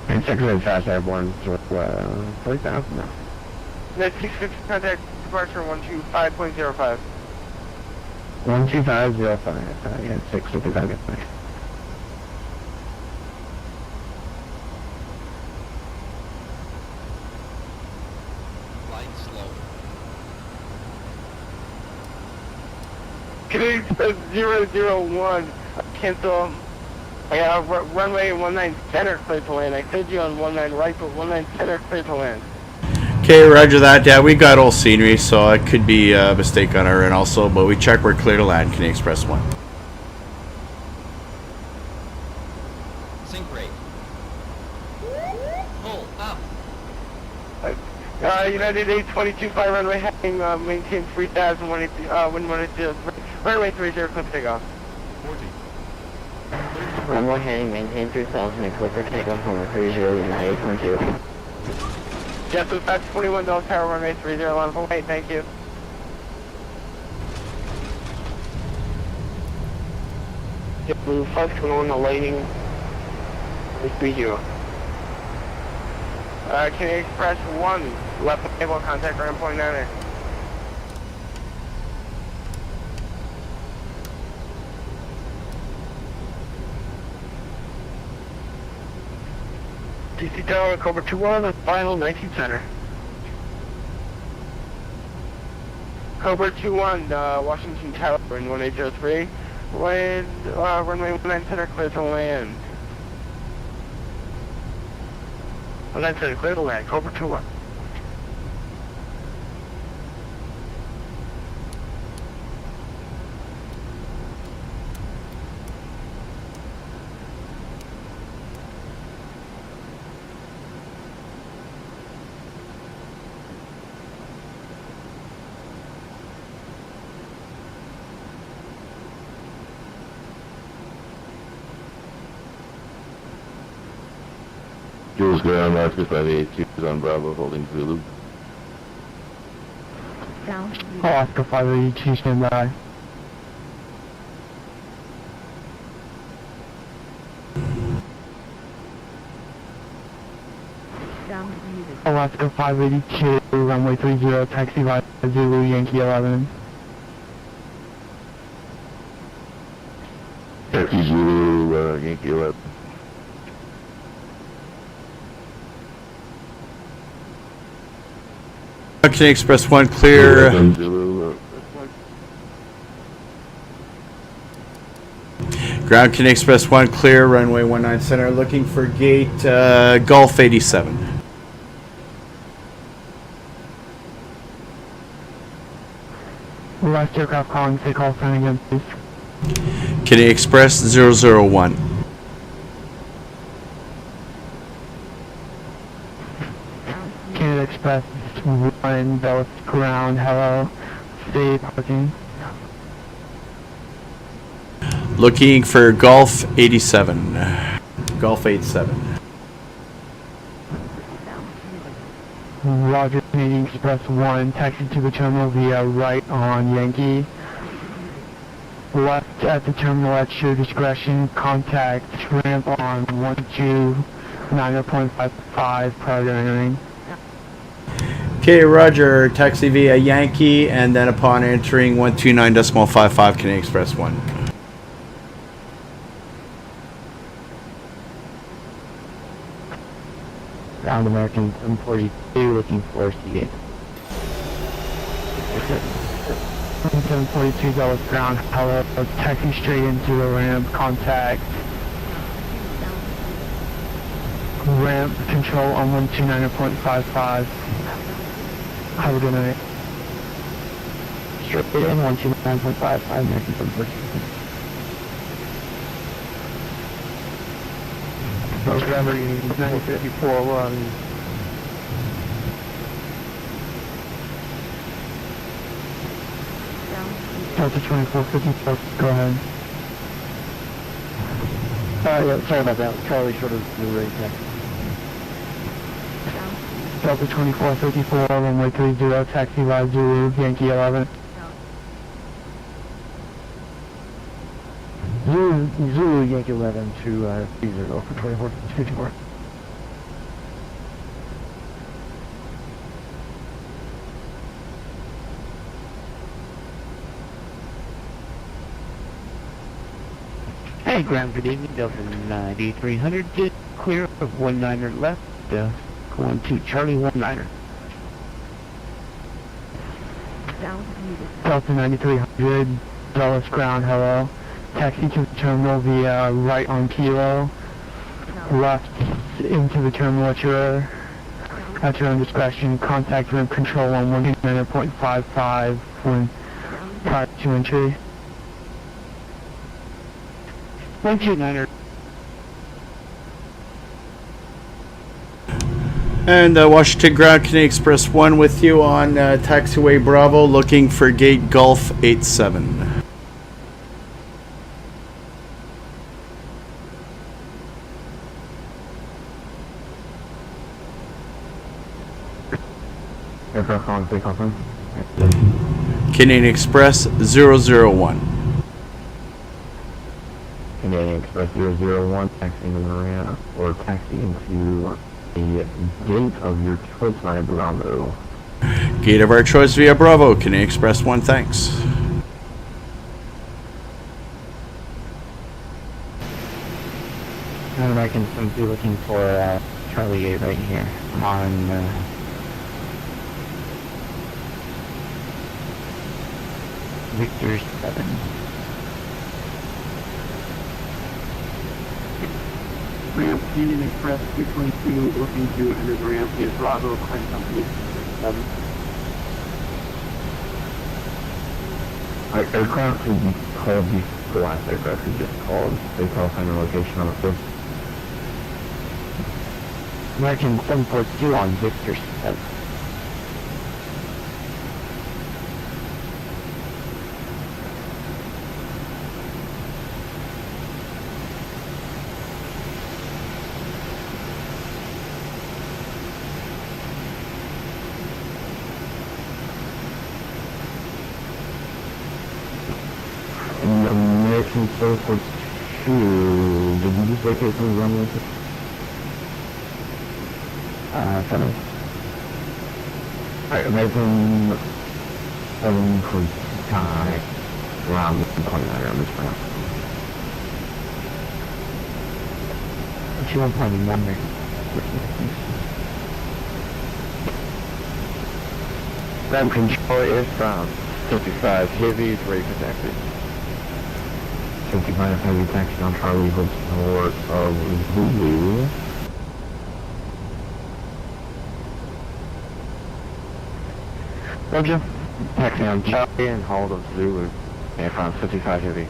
And 6 fast airborne, 3,000 now. Next 650 contact departure 125.05. 12505, yeah, 655 gets back. Canadian Express 001, cancel Yeah, runway 19 center, clear to land. I said you on 19 right, but 19 center, clear to land. Okay, roger that. Yeah, we got all scenery, so it could be a mistake on our end also, but we check we're clear to land, Canadian Express 1. Sync rate. Pull up. United 822, runway heading, maintain 3000, wind 180, runway 30, clip takeoff. 40. Runway heading, maintain 3000 and clear for takeoff on 30 United 822. JetBlue Fox 21, Tower, runway 30, line for wait, thank you. JetBlue Fox 21, alighting, 30. Canadian Express 1, left table, contact ground point 9er. DC Tower, Cobra 2-1, final 19 center. Cobra 2-1, Washington Tower, in 1803. Wind, runway 19 center, clear to land. 19 center, clear to land, Cobra 2-1. Jules ground, Oscar 582 is on Bravo, holding Zulu. Oscar 582, stand by. Alaska 582, runway 30, taxi via Zulu, Yankee 11. Taxi Zulu, Yankee 11. Canadian Express 1 clear. Zulu, Ground Canadian Express 1 clear, runway 19 center, looking for gate Gulf 87. Last aircraft calling, say call sign again, please. Canadian Express 001. Canada Express 1, Dallas ground, hello. Stay parking. Looking for Gulf 87. Gulf 87. Roger, Canadian Express 1, taxi to the terminal via right on Yankee. Left at the terminal at your discretion, contact ramp on 129.55 prior to entering. Okay, roger. Taxi via Yankee, and then upon entering 129.55 Canadian Express 1. Ground American 742, looking for Seagate. 742 Dallas ground, hello, taxi straight into the ramp, contact ramp control on 129.55. Have a good night. Straight in 129.55, American 742. November 954 run. Delta 2454, go ahead. Yeah, sorry about that. Charlie short of the rate check. Delta 2454, runway 30, taxi via Zulu, Yankee 11. Zulu, Yankee 11 to 30 for 2454. Hey, ground, good evening, Delta 9300, clear of 19er left, going to Charlie 19er. Delta 9300, Dallas ground, hello. Taxi to the terminal via right on Kilo, left into the terminal at your own discretion. Contact room control on 129.55 when prior to entry. 129er. And Washington Ground, Canadian Express 1 with you on taxiway Bravo, looking for gate Golf 87. Aircraft calling, take off. Canadian Express 001. Canadian Express 001, taxiing to Marina, or taxiing to the gate of your choice via Bravo. Gate of our choice via Bravo, Canadian Express 1, thanks. And American, I'm be looking for Charlie Gate right here on Victor 7. Ramp, Canadian Express 222, looking to enter the ramp via Bravo, Client Company 7. Aircraft would be called the last aircraft you just called. They call find the location on the field. American 742 on Victor 7. American 742, did you just vacate from the runway? 7. Alright, American 742, around 29 on this round. What's your appointment number? Ground control is from 55 Heavy, ready for taxi. 55 Heavy taxi on Charlie, holds north of Zulu. Roger. Taxi on Charlie and hold of Zulu. Airfront 55 Heavy.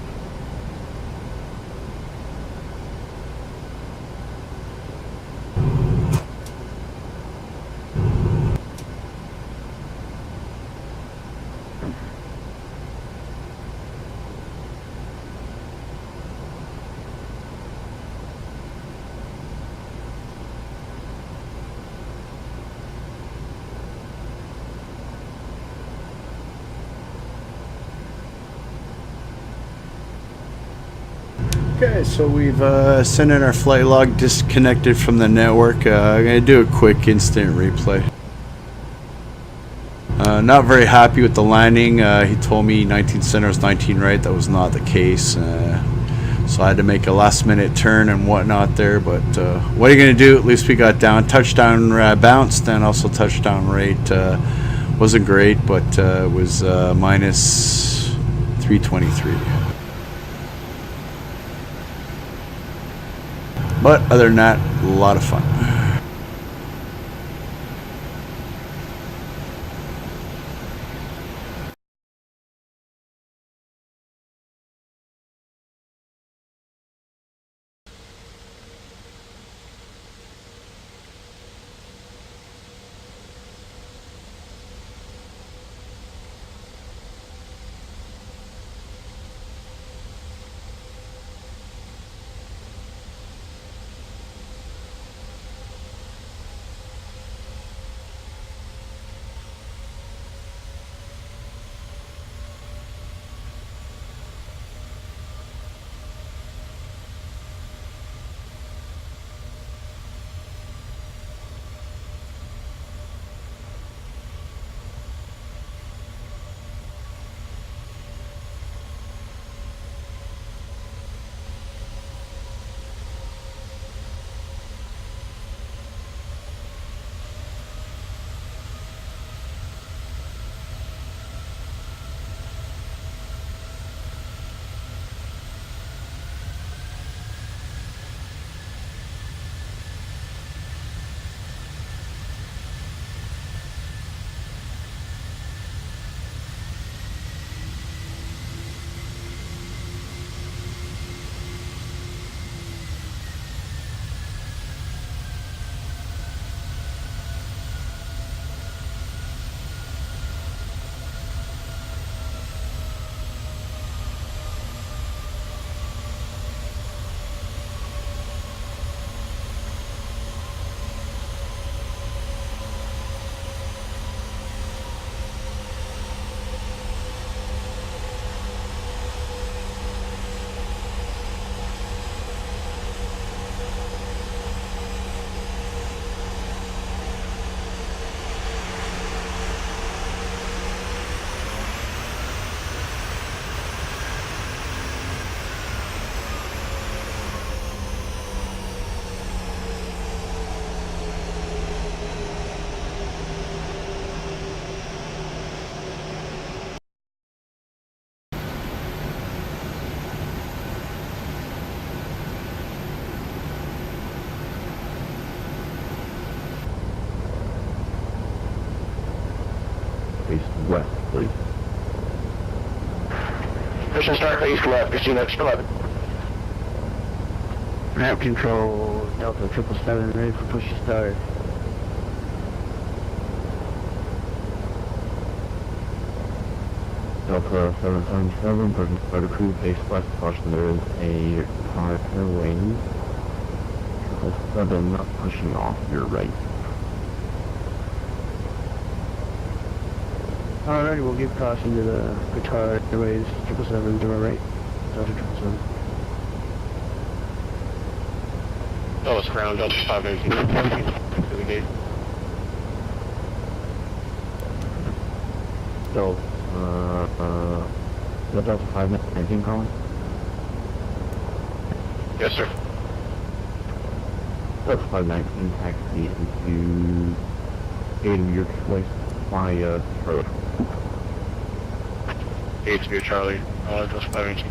Okay, so we've sent in our flight log, disconnected from the network. I'm going to do a quick instant replay. Not very happy with the landing. He told me 19 center was 19 right. That was not the case. So I had to make a last minute turn and whatnot there. But what are you going to do? At least we got down. Touchdown bounced, and also touchdown rate wasn't great, but it was minus 323. But other than that, a lot of fun. push and start face left, Christina, 11. Ramp control, Delta 777, ready for push to start. Delta 777, push and start approved, base left, caution there is a high wind. 777 not pushing off your right. Alrighty, we'll give caution to the Qatar Airways 777 to our right. Delta 777. Dallas ground, Delta 519. To the gate. So, Delta 519 calling? Yes, sir. Delta 519 taxi into gate of your choice. Fly, Charlie. Gate to be Charlie, Delta 519.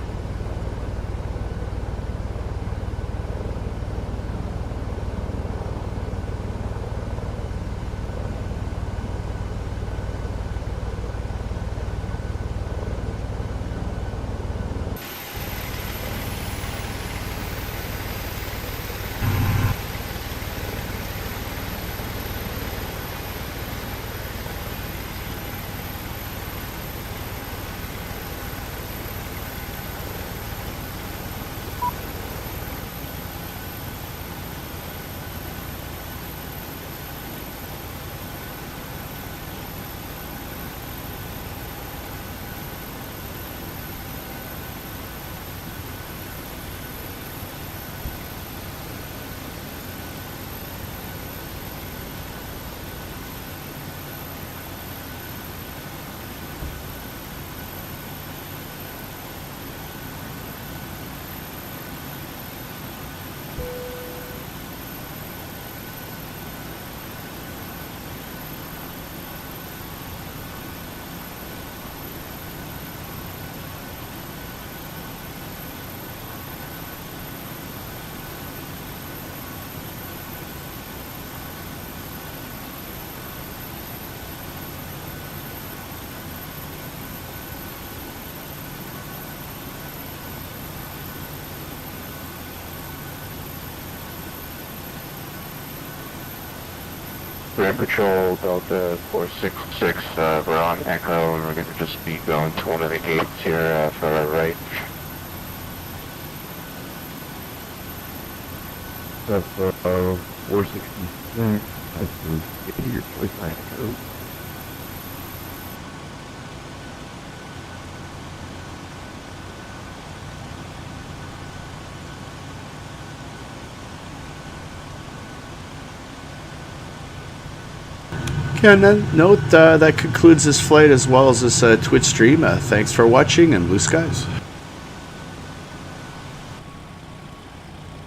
Ramp Patrol, Delta 466, we're on Echo, and we're going to just be going to one of the gates here for our right. That's 466, that's the your choice by Echo. Okay, on that note, that concludes this flight as well as this Twitch stream. Thanks for watching, and blue skies.